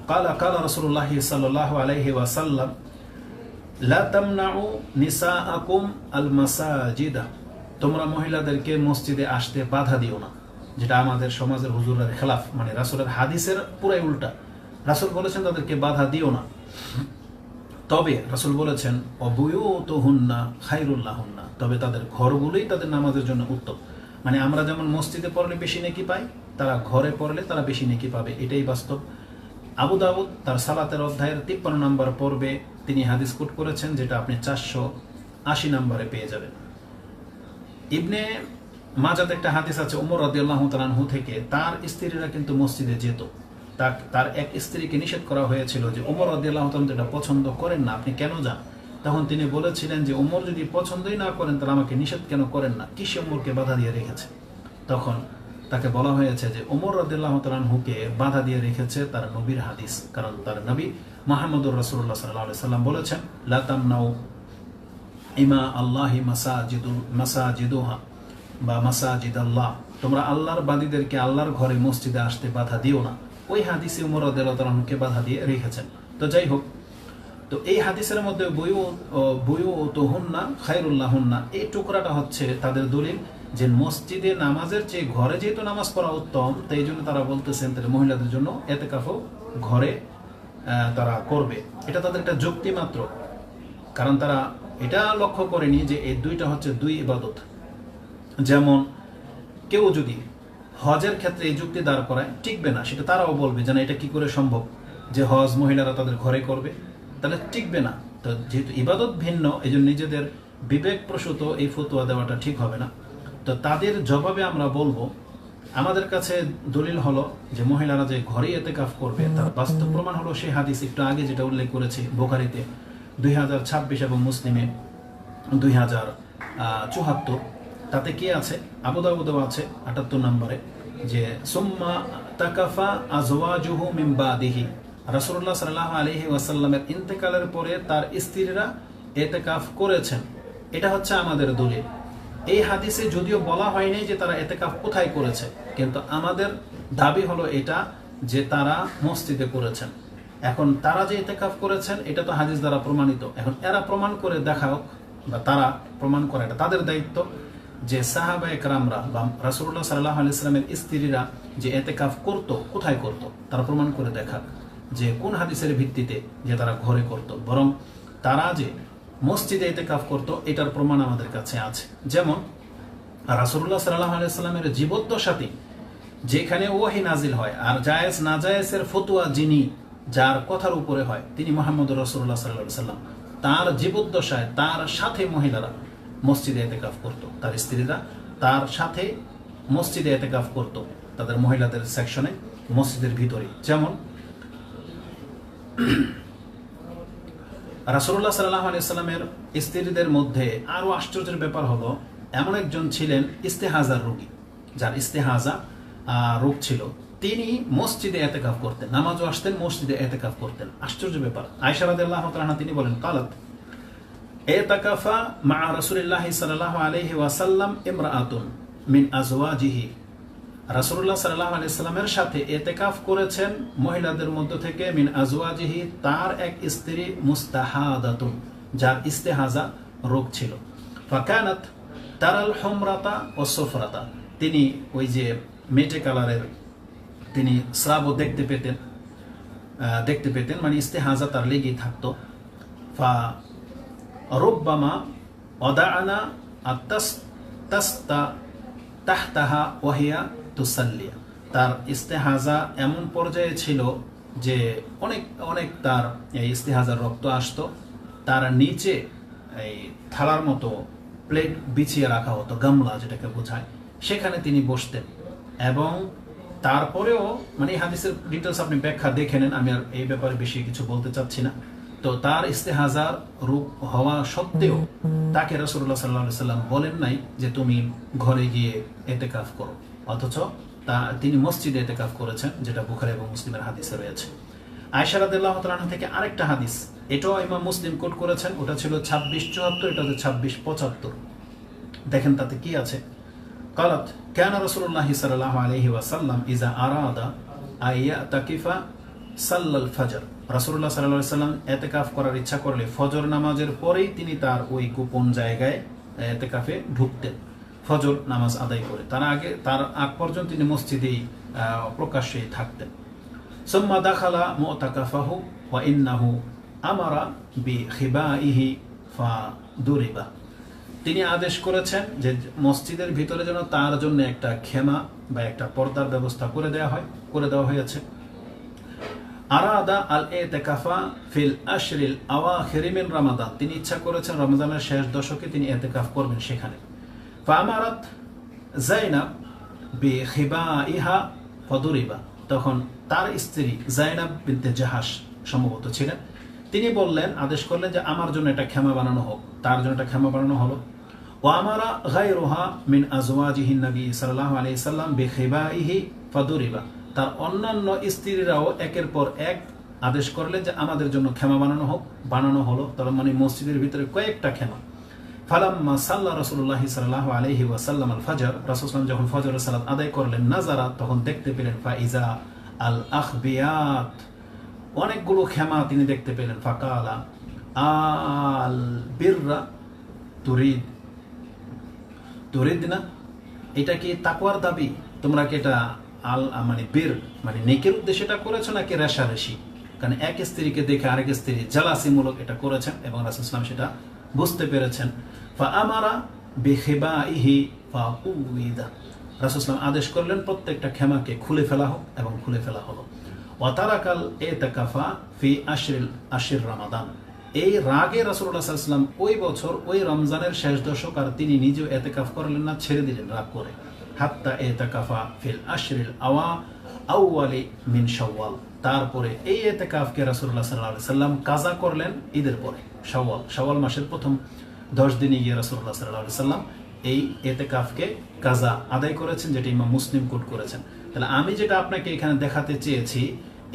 قال রাসূলুল্লাহ সাল্লাল্লাহু আলাইহি ওয়াসাল্লাম লা তামনাউ নিসাআকুম আল মাসাজিদা, তোমরা মহিলাদেরকে মসজিদে আসতে বাধা দিও না, যেটা আমাদের সমাজের হুজুরদের খেলাফ, মানে রাসূলের হাদিসের পুরাই উল্টা। রাসূল বলেছেন তাদেরকে বাধা দিও না, তবে রাসূল বলেছেন অবুয়ুতুহুন্না খায়রুল লাহুন্না, তবে তাদের ঘরগুলোই তাদের নামাজের জন্য উত্তম। মানে আমরা যেমন মসজিদে পড়লে বেশি নেকি পাই, তারা ঘরে পড়লে তারা বেশি নেকি পাবে, এটাই বাস্তব। আবু দাউদ তার সালাতের অধ্যায়ের 53 নম্বর পর্বে তিনি হাদিস কোট করেছেন, যেটা আপনি 480 নম্বরে পেয়ে যাবেন। ইবনে মাজাতে একটা হাদিস আছে ওমর রাদিয়াল্লাহু তাআলা আনহু থেকে, তার স্ত্রীরা কিন্তু মসজিদে যেত, তার এক স্ত্রীকে নিষেধ করা হয়েছিল যে ওমর রাদিয়াল্লাহু তাআলা এটা পছন্দ করেন না, আপনি কেন যান? তখন তিনি বলেছিলেন যে ওমর যদি পছন্দই না করেন তাহলে আমাকে নিষেধ কেন করেন না, কিসে ওমরকে বাধা দিয়ে রেখেছে? তখন তাকে বলা হয়েছে যে ওমর রাদিয়াল্লাহু তাআলা আনহুকে বাধা দিয়ে রেখেছে তার নবীর হাদিস, কারণ তার নবী মুহাম্মদুর রাসূলুল্লাহ সাল্লাল্লাহু আলাইহি সাল্লাম বলেছেন লা তামনাউ ইমা আল্লাহি মাসাজিদুহা বা মাসাজিদ আল্লাহ, তোমরা আল্লাহর বান্দীদেরকে আল্লাহর ঘরে মসজিদে আসতে বাধা দিও না। ওই হাদিসে ওমর রাদিয়াল্লাহু তাআলা আনহুকে বাধা দিয়ে রেখেছেন। তো যাই হোক, তো এই হাদিসের মধ্যে বুয়ুতুহুন্না খায়রুল লাহুন্না, এই টুকরাটা হচ্ছে তাদের দলিল যে মসজিদে নামাজের চেয়ে ঘরে যেহেতু নামাজ পড়া উত্তম, তাই জন্য তারা বলতেছেন তাদের মহিলাদের জন্য এতেকাফও ঘরে তারা করবে। এটা তাদের একটা যুক্তি মাত্র, কারণ তারা এটা লক্ষ্য করেনি যে এই দুইটা হচ্ছে দুই ইবাদত। যেমন কেউ যদি হজের ক্ষেত্রে এই যুক্তি দাঁড় করায়, টিকবে না, সেটা তারাও বলবে যে না, এটা কি করে সম্ভব যে হজ মহিলারা তাদের ঘরে করবে, তাহলে টিকবে না। তো যেহেতু ইবাদত ভিন্ন, এই জন্য নিজেদের বিবেক প্রসূত এই ফতোয়া দেওয়াটা ঠিক হবে না। তো তাদের জবাবে আমরা বলবো, আমাদের কাছে দলিল হলো যে মহিলারা যে ঘরে এতেকাফ করবে তার বাস্তব প্রমাণ হলো সেই হাদিস একটু আগে যেটা উল্লেখ করেছি, বুখারীতে 2026 এবং মুসলিমে 2074, তাতে কি আছে? আবু দাউদেও আছে 78 নম্বরে, যে সুম্মা তাকাফা আজওয়াজুহু মিন বাদিহি, রাসূলুল্লাহ সাল্লাল্লাহু আলাইহি ওয়াসাল্লামের ইন্তেকালের পরে তার স্ত্রীরা এতেকাফ করেছেন। এটা হচ্ছে আমাদের দলিল। এই হাদিসে যদিও বলা হয়নি যে তারা এতেকাফ কোথায় করেছে, কিন্তু আমাদের দাবি হলো এটা যে তারা মসজিদে করেছেন। এখন তারা যে এতেকাফ করেছেন এটা তো হাদিস দ্বারা প্রমাণিত, এখন এরা প্রমাণ করে দেখাও বা তারা প্রমাণ করে, এটা তাদের দায়িত্ব। যে সাহাবা একরামরা বা রাসূলুল্লাহ সাল্লাল্লাহু আলাইহি ওয়াসাল্লামের স্ত্রীরা যে এতেকাফ করত, কোথায় করত, তারা প্রমাণ করে দেখাক যে কোন হাদিসের ভিত্তিতে যে তারা ঘরে করত, বরং তারা যে মসজিদে এতেকাফ করত এটার প্রমাণ আমাদের কাছে আছে। যেমন রাসূলুল্লাহ সাল্লাল্লাহু আলাইহি ওয়াসাল্লামের জীবদ্দশাতে যেখানে ওয়াহি নাজিল হয় আর জায়েজ নাজায়েজের ফতোয়া যিনি যার কথার উপরে হয় তিনি মুহাম্মদুর রাসূলুল্লাহ সাল্লাল্লাহু আলাইহি ওয়াসাল্লাম, তার জীবদ্দশায় তার সাথে মহিলারা মসজিদে এতেকাফ করত, তার স্ত্রীরা তার সাথে মসজিদে এতেকাফ করত, তাদের মহিলাদের সেকশনে মসজিদের ভিতরে। যেমন রাসূলুল্লাহ সাল্লাল্লাহু আলাইহি ওয়াসাল্লামের স্ত্রীদের মধ্যে আরো আশ্চর্যের ব্যাপার হলো, এমন একজন ছিলেন ইস্তেহাজার রোগী, যার ইস্তেহাজা রোগ ছিল, তিনি মসজিদে এতেকাফ করতেন, নামাজও আসতেন, মসজিদে এতেকাফ করতেন। আশ্চর্য ব্যাপার। আয়েশা রাদিয়াল্লাহু তাআলা আনহা তিনি বলেন, কালাত এতাকাফা মা রাসূলিল্লাহি সাল্লাল্লাহু আলাইহি ওয়াসাল্লাম ইমরাআতুন মিন আজওয়াজিহি, রাসূলুল্লাহ সাল্লাল্লাহু আলাইহি ওয়াসাল্লামের সাথে এতেকাফ করেছেন মহিলাদের মধ্য থেকে মিন আজওয়াজিহি, তার এক স্ত্রী মুস্তাহাদাতুন, যার ইস্তেহাজা রোগ ছিল। ফাকানাত তারাল হুমরাতা ওয়াস সুফরাতা, তিনি ওই যে মেটে কালারের তিনি স্রাবও দেখতে পেতেন, মানে ইস্তেহাজা তার লেগেই থাকতো। ফা রুব্বামা ওয়াদাআনা আত্তাস্তা তাহতাহা ওয়াহিয়া তুসাল্লিয়া, তার ইস্তেহাজা এমন পর্যায়ে ছিল যে অনেক অনেক তার এই ইস্তেহাজার রক্ত আসতো, তার নিচে এই থালার মতো প্লেট বিছিয়ে রাখা হতো, গামলা যেটাকে বোঝায়, সেখানে তিনি বসতেন। এবং তারপরেও মানে হাদিসের ডিটেলস আপনি ব্যাখ্যা দেখে নেন, আমি আর এই ব্যাপারে বেশি কিছু বলতে চাচ্ছি না। তো তার ইস্তেহাজার রূপ হওয়া সত্ত্বেও তাকে রাসূলুল্লাহ সাল্লাল্লাহু আলাইহি ওয়াসাল্লাম বলেন নাই যে তুমি ঘরে গিয়ে এতেকাফ করো, অথচ তিনি মসজিদে এতেকাফ করেছেন, যেটা বুখারী এবং মুসলিমের হাদিসে রয়েছে। আয়েশা রাদিয়াল্লাহু তাআলা আনহা থেকে আরেকটা হাদিস, এটাও ইমাম মুসলিম কোট করেছেন, ওটা ছিল 2674, এটা হচ্ছে 2675। দেখেন তাতে কি আছে। قالت كان رسول الله صلى الله عليه وسلم إذا أراد أن يعتكف صلى الفجر, রাসূলুল্লাহ সাল্লাল্লাহু আলাইহি ওয়াসাল্লাম ইতিকাফ করার ইচ্ছা করলে ফজর নামাজের পরেই তিনি তার ওই গোপন জায়গায় ইতিকাফে ঢুকতেন, ফজর নামাজ আদায় করে। তার আগ পর্যন্ত তিনি মসজিদেই প্রকাশ্যেই থাকতেন। সুম্মা দাখালা মুতাকাফাহু ওয়া ইন্নাহু আমারা বিখিবাইহি ফাদুরিবা, তিনি আদেশ করেছেন যে মসজিদের ভিতরে যেন তার জন্য একটা খেমা বা একটা পর্দার ব্যবস্থা করে দেওয়া হয়েছে। আরাদা আল ইতিকাফা ফিল আশরিল আওয়াখির মিন রমাদান, তিনি ইচ্ছা করেছেন রমজানের শেষ দশকে তিনি ইতিকাফ করবেন সেখানে। ফামারাত যায়নাব বিখিবাইহা ফাদুরিবা, তখন তার স্ত্রী যায়নাব বিনতে জাহাশ সম্ভবত ছিলেন, তিনি বললেন, আদেশ করলেন যে আমার জন্য একটা খেমা বানানো হোক, তার জন্য একটা খেমা বানানো হলো। ওয়ামারা গায়রুহা মিন আজওয়াজিহিন নবী সাল্লাল্লাহু আলাইহি সাল্লাম বিখিবাইহি ফাদুরিবা, তার অন্যান্য স্ত্রীরাও একের পর এক আদেশ করলেন যে আমাদের জন্য খেমা বানানো হলো, তার মানে মসজিদের ভিতরে কয়েকটা খেমা। ফালাম্মা সাল্লা রাসূলুল্লাহ সাল্লাল্লাহু আলাইহি ওয়াসাল্লাম আল ফজর, রাসূল সাল্লাল্লাহু যখন ফজরের সালাত আদায় করলেন, নাজারা, তখন দেখতে পেলেন, ফাইজা আল আখবিয়াত, অনেকগুলো খেমা তিনি দেখতে পেলেন। ফাকালা আল বিররা তুরিদনা, এটা কি তাকওয়ার দাবি? তোমরা কি এটা মানে বীর মানে নেকের উদ্দেশ্যে এটা করেছো নাকি রেশারেশি? কারণ এক স্ত্রীকে দেখে আরেক স্ত্রী জালাসিমূলক এটা করেছেন এবং রাসূল সাল্লাল্লাহু আলাইহি ওয়াসাল্লাম সেটা বুঝতে পেরেছেন। ফা আমারা বিখিবাইহি ফাউইদা, রাসূল সাল্লাল্লাহু আলাইহি ওয়াসাল্লাম আদেশ করলেন প্রত্যেকটা খেমাকে খুলে ফেলা হোক, এবং খুলে ফেলা হলো। ওয়াতারাকাল ইতিকাফা ফি আশির রমাদান, এই রাগে রাসূলুল্লাহ সাল্লাল্লাহু আলাইহি ওয়াসাল্লাম ওই বছর ওই রমজানের শেষ দশক আর তিনি নিজেও ইতিকাফ করলেন না, ছেড়ে দিলেন রাগ করে। হাত্তা ইতিকাফা ফিল আশরিল আউয়ালি মিন শাওয়াল, তারপরে এই ইতিকাফকে রাসূলুল্লাহ সাল্লাল্লাহু আলাইহি ওয়াসাল্লাম কাজা করলেন ঈদের পরে, শাওয়াল মাসের প্রথম 10 দিনে গিয়ে রাসূলুল্লাহ সাল্লাল্লাহু আলাইহি ওয়াসাল্লাম এই ইতিকাফকে কাজা আদায় করেছেন, যেটা ইমাম মুসলিম কোট করেছেন। তাহলে আমি যেটা আপনাকে এখানে দেখাতে চেয়েছি,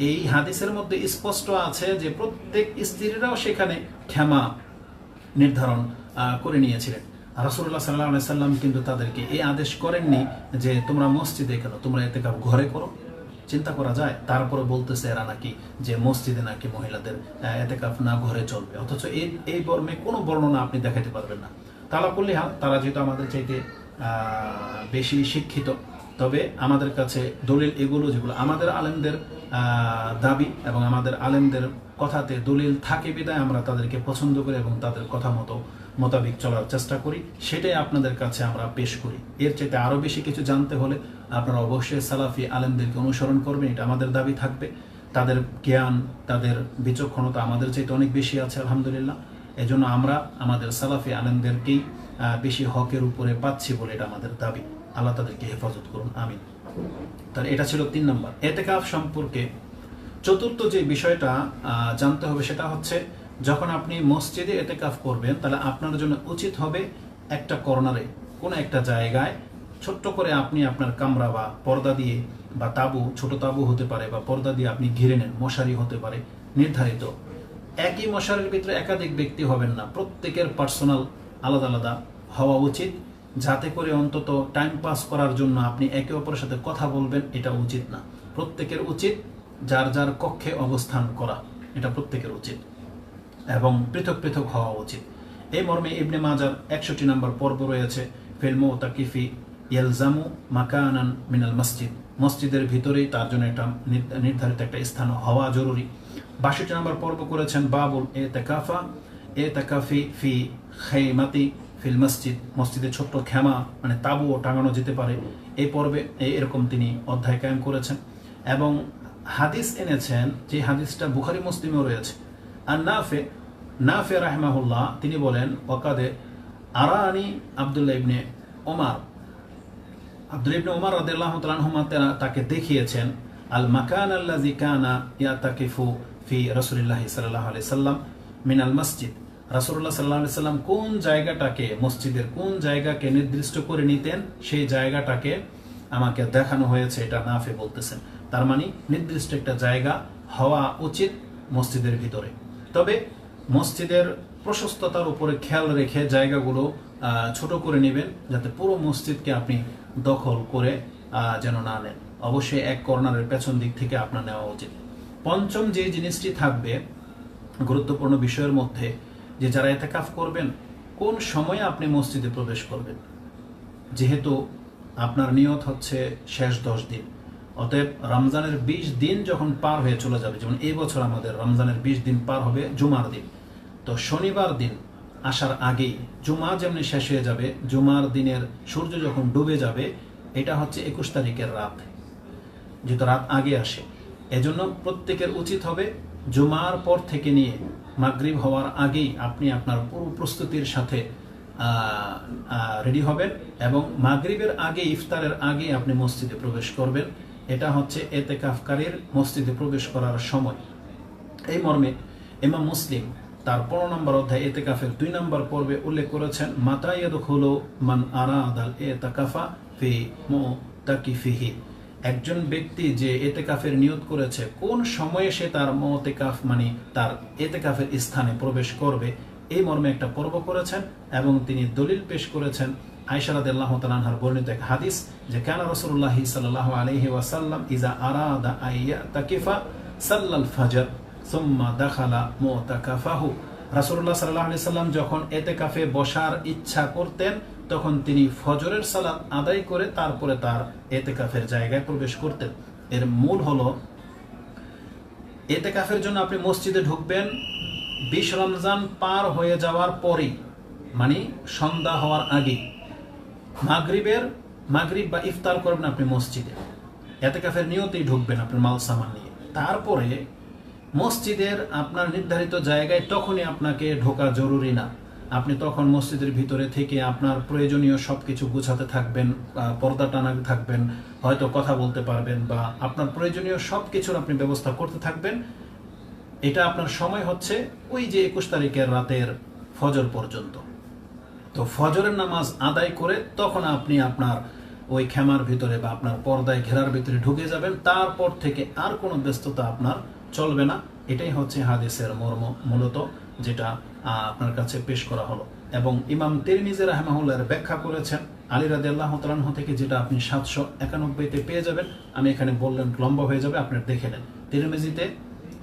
এই হাদিসের মধ্যে স্পষ্ট আছে যে প্রত্যেক স্ত্রীরাও সেখানে ক্ষমা নির্ধারণ করে নিয়েছিলেন। রাসূলুল্লাহ সাল্লাল্লাহু আলাইহি ওয়াসাল্লাম কিন্তু তাদেরকে এই আদেশ করেননি যে তোমরা মসজিদে কেন, তোমরা ইতিকাফ ঘরে করো। চিন্তা করা যায়, তারপরে বলতেছে এরা নাকি যে মসজিদে নাকি মহিলাদের ইতিকাফ না ঘরে চলবে, অথচ এই মর্মে কোনো বর্ণনা আপনি দেখাতে পারবেন না। তালা কুল্লি হাল, তারা যেহেতু আমাদের চাইতে বেশি শিক্ষিত, তবে আমাদের কাছে দলিল এগুলো যেগুলো আমাদের আলেমদের দাবি এবং আমাদের আলেমদের কথাতে দলিল থাকে বিধায় আমরা তাদেরকে পছন্দ করি এবং তাদের কথা মোতাবেক চলার চেষ্টা করি, সেটাই আপনাদের কাছে আমরা পেশ করি। এর চাইতে আরও বেশি কিছু জানতে হলে আপনারা অবশ্যই সালাফি আলেমদেরকে অনুসরণ করবেন, এটা আমাদের দাবি থাকবে। তাদের জ্ঞান, তাদের বিচক্ষণতা আমাদের চাইতে অনেক বেশি আছে আলহামদুলিল্লাহ। এজন্য আমরা আমাদের সালাফি আলেমদেরকেই বেশি হকের উপরে পাচ্ছি বলে এটা আমাদের দাবি। আল্লাহ তাদেরকে হেফাজত করুন, আমিন। তাহলে এটা ছিল 3 নম্বর। এতেকাফ সম্পর্কে চতুর্থ যে বিষয়টা জানতে হবে সেটা হচ্ছে, যখন আপনি মসজিদে এতেকাফ করবেন তাহলে আপনার জন্য উচিত হবে একটা কর্নারে, কোনো একটা জায়গায় ছোট্ট করে আপনি আপনার কামরা বা পর্দা দিয়ে বা তাবু, ছোট তাবু হতে পারে বা পর্দা দিয়ে আপনি ঘিরে নেন, মশারি হতে পারে নির্ধারিত। একই মশারির ভিতরে একাধিক ব্যক্তি হবেন না, প্রত্যেকের পার্সোনাল আলাদা আলাদা হওয়া উচিত, যাতে করে অন্তত টাইম পাস করার জন্য আপনি একে অপরের সাথে কথা বলবেন, এটা উচিত না। প্রত্যেকের উচিত যার যার কক্ষে অবস্থান করা, এটা প্রত্যেকের উচিত এবং পৃথক পৃথক হওয়া উচিত। এই মর্মে ইবনে মাজার 61 নম্বর পর্ব রয়েছে, ফিল মুতাকিফি ইয়ালজামু মাকানান মিনাল মসজিদ, মসজিদের ভিতরেই তার জন্য একটা নির্ধারিত একটা স্থান হওয়া জরুরি। 62 নম্বর পর্ব করেছেন বাবুল এতেকাফি ফি খাইমাতি ফিল মসজিদ, মসজিদে ছোট্ট খেমা মানে তাবুও টাঙানো যেতে পারে। এই পর্বে এরকম তিনি অধ্যায় কায়েম করেছেন এবং হাদিস এনেছেন, যে হাদিসটা বুখারী মুসলিমেও রয়েছে। আর নাফে রাহমাহুল্লাহ তিনি বলেন, ওয়াকাদে আরানি আব্দুল্লাহ ইবনে ওমর রাদিয়াল্লাহু তাআলা আনহুমা তাকে দেখিয়েছেন আল মাকান আল্লাযী কানা ইয়াতাকিফু ফি রাসূলিল্লাহ সাল্লাল্লাহু আলাইহি সাল্লাম মিনাল মসজিদ, রাসূলুল্লাহ সাল্লাল্লাহু আলাইহি সাল্লাম কোন জায়গাটাকে, মসজিদের কোন জায়গাকে নির্দিষ্ট করে নিতেন, সেই জায়গাটাকে আমাকে দেখানো হয়েছে, এটা নাফে বলতেছেন। তার মানে নির্দিষ্ট একটা জায়গা হওয়া উচিত মসজিদের ভিতরে, তবে মসজিদের প্রশস্ততার উপরে খেয়াল রেখে জায়গাগুলো ছোট করে নেবেন, যাতে পুরো মসজিদকে আপনি দখল করে যেন না নেন। অবশ্যই এক কর্নারের পেছন দিক থেকে আপনার নেওয়া উচিত। পঞ্চম যে জিনিসটি থাকবে গুরুত্বপূর্ণ বিষয়ের মধ্যে, যে যারা ইতিকাফ করবেন কোন সময়ে আপনি মসজিদে প্রবেশ করবেন। যেহেতু আপনার নিয়ত হচ্ছে শেষ 10 দিন, অতএব রমজানের 20 দিন যখন পার হয়ে চলে যাবে, যেমন এই বছর আমাদের রমজানের 20 দিন পার হবে জুমার দিন, তো শনিবার দিন আসার আগেই জুমা যেমনি শেষ হয়ে যাবে, জুমার দিনের সূর্য যখন ডুবে যাবে, এটা হচ্ছে 21 তারিখের রাত, যেহেতু রাত আগে আসে। এজন্য প্রত্যেকের উচিত হবে জুমার পর থেকে নিয়ে মাগরিব হওয়ার আগেই আপনি আপনার পুরো প্রস্তুতির সাথে রেডি হবেন এবং মাগরিবের আগে, ইফতারের আগে আপনি মসজিদে প্রবেশ করবেন। এটা হচ্ছে এতেকাফকারীর মসজিদে প্রবেশ করার সময়। এই মর্মে ইমাম মুসলিম তার 15 নম্বর অধ্যায় এতেকাফের 2 নম্বর পর্বে উল্লেখ করেছেন, মাতা ইয়াদখুলু মান আরাদাল ইতিকাফা ফি মুতাকিফিহি, একজন ব্যক্তি যে এতেকাফের নিয়ত করেছে কোন সময়ে সে তার মুতাকাফ মানে তার এতেকাফের স্থানে প্রবেশ করবে, এই মর্মে একটা পর্ব করেছেন এবং তিনি দলিল পেশ করেছেন আয়েশা রাদিয়াল্লাহু তাআলা আনহার বর্ণিত এক হাদিস, যে কানা রাসূলুল্লাহ সাল্লাল্লাহু আলাইহি ওয়াসাল্লাম ইজা আরাদা আইয়াতাকিফা সাল্লাল ফজর সুম্মা দাখালা মুতাকাফাহু, রাসূলুল্লাহ সাল্লাল্লাহু আলাইহি সাল্লাম যখন এতেকাফে বসার ইচ্ছা করতেন তখন তিনি ফজরের সালাত আদায় করে তারপরে তার এতেকাফের জায়গায় প্রবেশ করতেন। এর মূল হলো এতেকাফের জন্য আপনি মসজিদে ঢুকবেন 20 রমজান পার হয়ে যাওয়ার পরেই, মানে সন্ধ্যা হওয়ার আগে, মাগরিব বা ইফতার করবেন আপনি মসজিদে, এতেকাফের নিয়তেই ঢুকবেন আপনার মাল সামান নিয়ে। তারপরে মসজিদের আপনার নির্ধারিত জায়গায় তখনই আপনাকে ঢোকা জরুরি না, আপনি তখন মসজিদের ভিতরে থেকে আপনার প্রয়োজনীয় সবকিছু গুছাতে থাকবেন, পর্দা টানা থাকবেন, হয়তো কথা বলতে পারবেন বা আপনার প্রয়োজনীয় সবকিছুর আপনি ব্যবস্থা করতে থাকবেন। এটা আপনার সময় হচ্ছে ওই যে 21 তারিখের রাতের ফজর পর্যন্ত। তো ফজরের নামাজ আদায় করে তখন আপনি আপনার ওই খেমার ভিতরে বা আপনার পর্দায় ঘেরার ভিতরে ঢুকে যাবেন, তারপর থেকে আর কোনো ব্যস্ততা আপনার চলবে না। এটাই হচ্ছে হাদিসের মর্ম মূলত, যেটা আপনার কাছে পেশ করা হলো। এবং ইমাম তিরমিজি রাহিমাহুল্লাহর ব্যাখ্যা করেছেন আলী রাদিয়াল্লাহু তাআলা আনহু থেকে, যেটা আপনি 791-তে পেয়ে যাবেন। আমি এখানে বললেন লম্বা হয়ে যাবে, আপনি দেখে নেন, তিরমিজিতে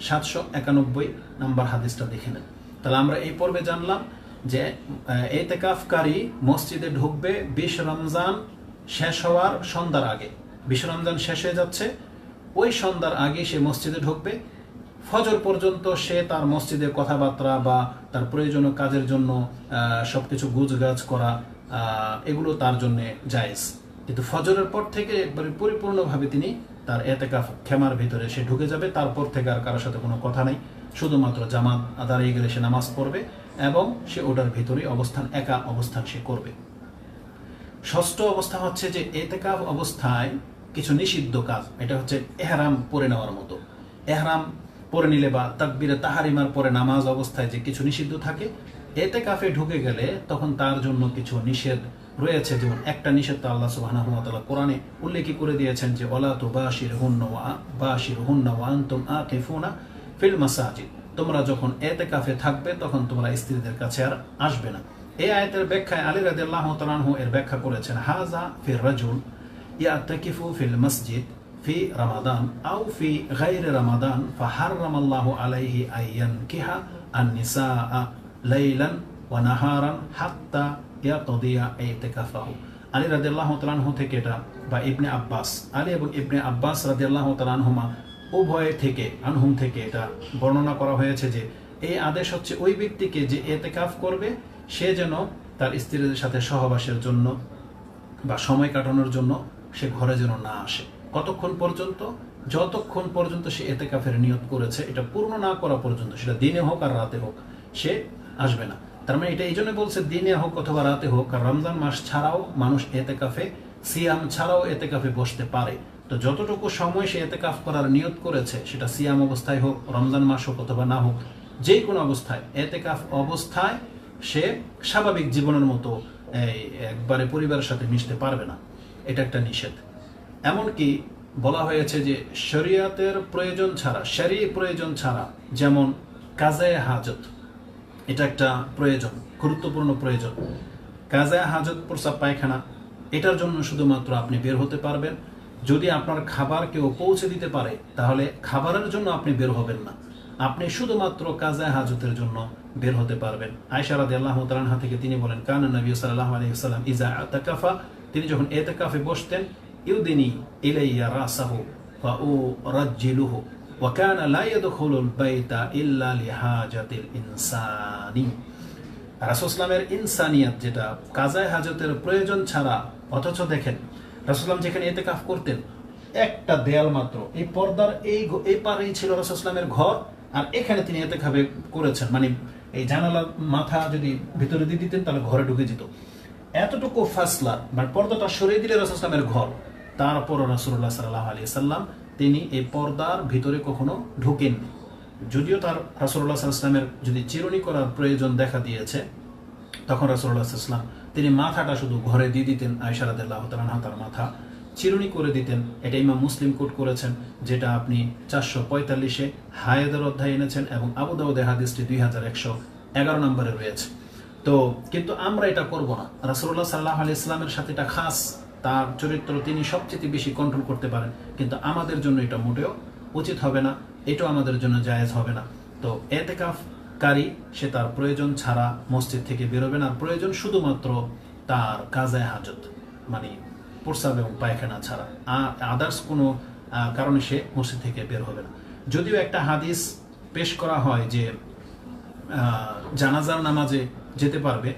791 নাম্বার হাদিসটা দেখে নেন। তাহলে আমরা এই পর্বে জানলাম যে এতেকাফকারী মসজিদে ঢুকবে 20 রমজান শেষ হওয়ার সন্ধ্যার আগে। 20 রমজান শেষ হয়ে যাচ্ছে, ওই সন্ধ্যার আগে সে মসজিদে ঢুকবে। ফজর পর্যন্ত সে তার মসজিদের কথাবার্তা বা তার প্রয়োজনীয় কাজের জন্য সবকিছু গুজগাছ করা, এগুলো তার জন্য জায়েজ। কিন্তু ফজরের পর থেকে একবারে পরিপূর্ণভাবে তিনি তার এতেকাফ খেমার ভিতরে সে ঢুকে যাবে। তারপর থেকে আর কারোর সাথে কোনো কথা নেই, শুধুমাত্র জামাত দাঁড়িয়ে গেলে সে নামাজ পড়বে এবং সে ওটার ভিতরে একা অবস্থান সে করবে। ষষ্ঠ অবস্থা হচ্ছে যে এতেকাফ অবস্থায় কিছু নিষিদ্ধ কাজ, এটা হচ্ছে এহরাম পরে নেওয়ার মতো। এহরাম পরে নিলে বা তাকবীরে তাহারিমার পরে নামাজ অবস্থায় যে কিছু নিষিদ্ধ থাকে, এতেকাফে ঢুকে গেলে তখন তার জন্য কিছু নিষেধ রয়েছে। যেমন একটা নিষেধ তো আল্লাহ সুবহানাহু ওয়া তাআলা কোরআনে উল্লেখ করে দিয়েছেন যে ওয়ালা তুবাশিরহুন্না ওয়া আনতুম আকিফুনা ফিল মাসাজিদ, তোমরা যখন এতেকাফে থাকবে তখন তোমরা স্ত্রীদের কাছে আর আসবে না। এই আয়াতের ব্যাখ্যায় আলী রাদিয়াল্লাহু তাআলা আনহু এর ব্যাখ্যা করেছেন, হাযা ফির রাজুল ইয়াতাকিফু ফিল মসজিদ ফি রমাদান আও ফি গায়রি রমাদান ফাহাররামাল্লাহু আলাইহি আইয়ানকিহা আন-নিসাআ লাইলান ওয়া নাহারান হাত্তা ইয়াকদিয়া ইতিকাফাহু। আলী রাদিয়াল্লাহু তাআলা আনহু থেকে এটা, বা ইবনে আব্বাস, আলী এবং ইবনে আব্বাস রাদিয়াল্লাহু তাআলা আনহুমা উভয় থেকে আনহুম থেকে এটা বর্ণনা করা হয়েছে যে এই আদেশ হচ্ছে ওই ব্যক্তিকে যে এতেকাফ করবে সে যেন তার স্ত্রীদের সাথে সহবাসের জন্য বা সময় কাটানোর জন্য সে ঘরে যেন না আসে। কতক্ষণ পর্যন্ত? যতক্ষণ পর্যন্ত সে এতেকাফের নিয়ত করেছে এটা পূর্ণ না করা পর্যন্ত, সেটা দিনে হোক আর রাতে হোক, সে আসবে না। তার মানে এটা এই জন্য বলছে দিনে হোক অথবা রাতে হোক, কারণ রমজান মাস ছাড়াও মানুষ এতেকাফে, সিয়াম ছাড়াও এতেকাফে বসতে পারে। তো যতটুকু সময় সে এতেকাফ করার নিয়ত করেছে, সেটা সিয়াম অবস্থায় হোক, রমজান মাস হোক অথবা না হোক, যে কোনো অবস্থায় এতেকাফ অবস্থায় সে স্বাভাবিক জীবনের মতো একবারে পরিবারের সাথে মিশতে পারবে না। এটা একটা নিষেধ। এমনকি বলা হয়েছে যে শরিয়াতের প্রয়োজন ছাড়া, শরঈ প্রয়োজন ছাড়া, যেমন কাজায়ে হাজত, এটা একটা প্রয়োজন, গুরুত্বপূর্ণ প্রয়োজন। কাজায়ে হাজত, প্রস্রাব পায়খানা, এটার জন্য শুধুমাত্র আপনি বের হতে পারবেন যদি আপনার খাবার কেউ পৌঁছে দিতে পারে, তাহলে খাবারের জন্য আপনি বের হবেন না, আপনি শুধুমাত্র কাজায়ে হাজতের জন্য বের হতে পারবেন। আয়েশা রাদিয়াল্লাহু তাআলা আনহা থেকে তিনি বলেন, কানা নবী সাল্লাল্লাহু আলাইহি ওয়াসাল্লাম ইজা আতাকাফা, তিনি যখন এতেকাফে বসতেন, ইউদিনী ইলাইয়া রাসাহু ওয়া উরাজ্জিলুহু ওয়া কানা লা ইয়াদখুলুল বাইতা ইল্লা লিহাজাতিল ইনসানি। রাসূল সাল্লামের ইনসানিয়াত, যেটা কাজায়ে হাজতের প্রয়োজন ছাড়া, অথচ দেখেন রাসূল সাল্লাম যেখানে এতেকাফ করতেন একটা দেয়াল মাত্র, এই পর্দার এই পারেই ছিল রাসূল সাল্লামের ঘর, আর এখানে তিনি এতেকাফে করেছেন। মানে এই জানালার মাথা যদি ভিতরে দিয়ে দিতেন তাহলে ঘরে ঢুকে যেত, এতটুকু ফাসলা, মানে পর্দাটা সরিয়ে দিলে রাসূল সাল্লামের ঘর। তারপর রাসূলুল্লাহ সাল্লাল্লাহু আলাইহি সাল্লাম তিনি এই পর্দার ভিতরে কখনো ঢুকেননি। যদিও তার রাসূলুল্লাহ সাল্লাল্লাহু আলাইহি সাল্লামের যদি চিরুনি করার প্রয়োজন দেখা দিয়েছে, তখন রাসূলুল্লাহ সাল্লাল্লাহু আলাইহি সাল্লাম তিনি মাথাটা শুধু ঘরে দিয়ে দিতেন। আয়েশা রাদিয়াল্লাহু তাআলা আনহা তার মাথা চিরুনি করে দিতেন। এটা ইমাম মুসলিম কোট করেছেন, যেটা আপনি 445-এ হায়েদের অধ্যায় এনেছেন, এবং আবু দাউদের হাদিসটি 2111 নম্বরে রয়েছে। তো কিন্তু আমরা এটা করব না। রাসূলুল্লাহ সাল্লাল্লাহু আলাইহি সাল্লামের সাথে এটা খাস, তার চরিত্র তিনি সবচেয়ে বেশি কন্ট্রোল করতে পারেন, কিন্তু আমাদের জন্য এটা মোটেও উচিত হবে না, এটাও আমাদের জন্য জায়েজ হবে না। তো এতেকাফকারী সে তার প্রয়োজন ছাড়া মসজিদ থেকে বেরোবে না, প্রয়োজন শুধুমাত্র তার কাজায়ে হাজত, মানে প্রস্রাব এবং পায়খানা ছাড়া, আর আদার্স কোনো কারণে সে মসজিদ থেকে বের হবে না। যদিও একটা হাদিস পেশ করা হয় যে জানাজার নামাজে যেতে পারবে,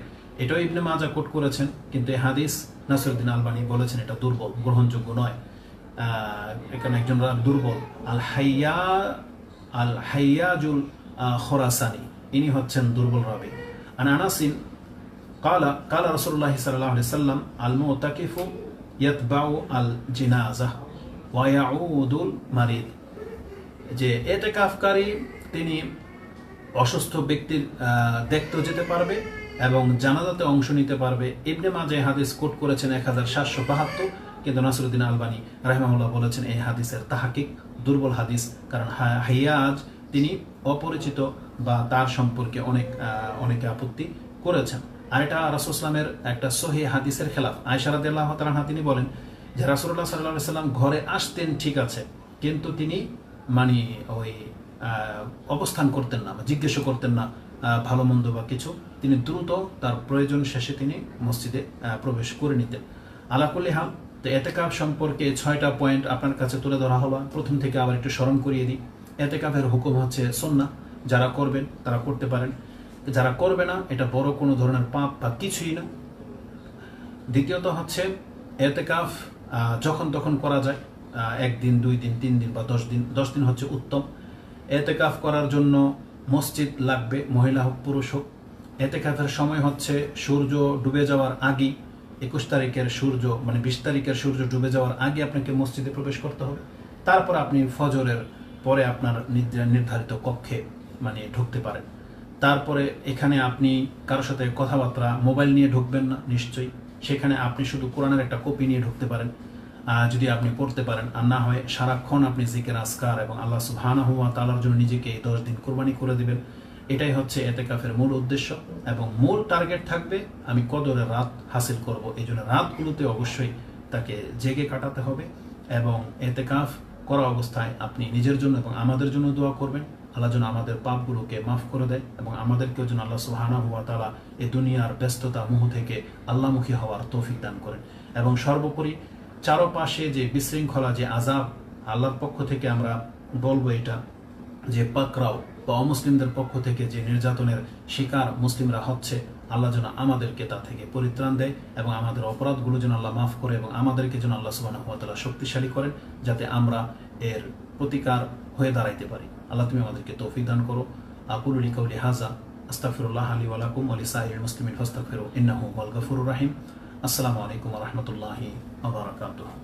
এটাও ইবনে মাজা কোট করেছেন, কিন্তু এই হাদিস নাসিরউদ্দিন আলবানী বলেছেন এটা দুর্বল, গ্রহণযোগ্য নয়। এখানে একজন দুর্বল, আল হাইয়াজুল খোরাসানি, ইনি হচ্ছেন দুর্বল রাবী। আনাসিন কালা রাসূলুল্লাহ সাল্লাল্লাহু আলাইহি সাল্লাম আল মুতাকিফু ইয়াতবাউ আল জিনাজাহ ওয়া ইয়াউদুল মারিদ, যে এতেকাফকারী তিনি অসুস্থ ব্যক্তির দেখতেও যেতে পারবে এবং জানাজাতে অংশ নিতে পারবে। ইবনে মাজাহ হাদিস কোট করেছেন 1772, কিন্তু নাসিরউদ্দিন আলবানী রাহিমাহুল্লাহ বলেছেন এই হাদিসের তাহকিক দুর্বল হাদিস, কারণ হাইয়াজ তিনি অপরিচিত বা তার সম্পর্কে অনেকে আপত্তি করেছেন। আর এটা রাসূল সাল্লামের একটা সহিহ হাদিসের খেলাফ। আয়েশা রাদিয়াল্লাহু তাআলা আনহা তিনি বলেন যে রাসূলুল্লাহ সাল্লাল্লাহু আলাইহি সাল্লাম ঘরে আসতেন ঠিক আছে, কিন্তু তিনি মানে ওই অবস্থান করতেন না, জিজ্ঞেস করতেন না ভালো মন্দ বা কিছু, তিনি দ্রুত তার প্রয়োজন শেষে তিনি মসজিদে প্রবেশ করে নিতেন। আলাকুল্লি হাল, তো এতেকাফ সম্পর্কে 6টা পয়েন্ট আপনার কাছে তুলে ধরা হলো। প্রথম থেকে আবার একটু স্মরণ করিয়ে দিই। এতেকাফের হুকুম হচ্ছে সুন্নাহ, যারা করবেন তারা করতে পারেন, যারা করবে না এটা বড় কোনো ধরনের পাপ বা কিছুই না। দ্বিতীয়ত হচ্ছে এতেকাফ যখন তখন করা যায়, 1 দিন 2 দিন 3 দিন বা 10 দিন। 10 দিন হচ্ছে উত্তম। এতেকাফ করার জন্য মসজিদ লাগবে, মহিলা হোক পুরুষ হোক। এতেকাফের সময় হচ্ছে সূর্য ডুবে যাওয়ার আগে, 21 তারিখের সূর্য মানে 20 তারিখের সূর্য ডুবে যাওয়ার আগে আপনাকে মসজিদে প্রবেশ করতে হবে। তারপর আপনি ফজরের পরে আপনার নির্ধারিত কক্ষে মানে ঢুকতে পারেন। তারপরে এখানে আপনি কারোর সাথে কথাবার্তা, মোবাইল নিয়ে ঢুকবেন না নিশ্চয়ই। সেখানে আপনি শুধু কোরআনের একটা কপি নিয়ে ঢুকতে পারেন যদি আপনি পড়তে পারেন, আর না হয় সারাক্ষণ আপনি জিকির আজকার এবং আল্লাহ সুবহানাহু ওয়া তাআলার জন্য নিজেকে 10 দিন কোরবানি করে দিবেন। এটাই হচ্ছে এতেকাফের মূল উদ্দেশ্য এবং মূল টার্গেট থাকবে আমি কদরের রাত হাসিল করব। এই জন্য রাতগুলোতে অবশ্যই তাকে জেগে কাটাতে হবে এবং এতেকাফ করা অবস্থায় আপনি নিজের জন্য এবং আমাদের জন্য দোয়া করবেন, আল্লাহ যেন আমাদের পাপগুলোকে মাফ করে দেয় এবং আমাদেরকেও যেন আল্লাহ সুবহানাহু ওয়া তাআলা এই দুনিয়ার ব্যস্ততা মোহ থেকে আল্লাহমুখী হওয়ার তৌফিক দান করেন। এবং সর্বোপরি চারপাশে যে বিশৃঙ্খলা, যে আযাব আল্লাহর পক্ষ থেকে আমরা বলবো এটা যে পাকড়াও বা অমুসলিমদের পক্ষ থেকে যে নির্যাতনের শিকার মুসলিমরা হচ্ছে, আল্লাহ যেন আমাদেরকে তা থেকে পরিত্রাণ দেয় এবং আমাদের অপরাধগুলো যেন আল্লাহ মাফ করে এবং আমাদেরকে যেন আল্লাহ সুবহানাহু ওয়া তাআলা শক্তিশালী করেন, যাতে আমরা এর প্রতিকার হয়ে দাঁড়াইতে পারি। আল্লাহ তুমি আমাদেরকে তৌফিক দান করো। আকুলু লিকাউলি হাযা আস্তাগফিরুল্লাহ লি ওয়া লাকুম ওয়া লিসাইরিল মুসলিমিন ফাস্তাগফিরু ইন্নাহু হুয়াল গফুরুর রহিম। আসসালামু আলাইকুম ওয়া রাহমাতুল্লাহি ওয়া বারাকাতুহু।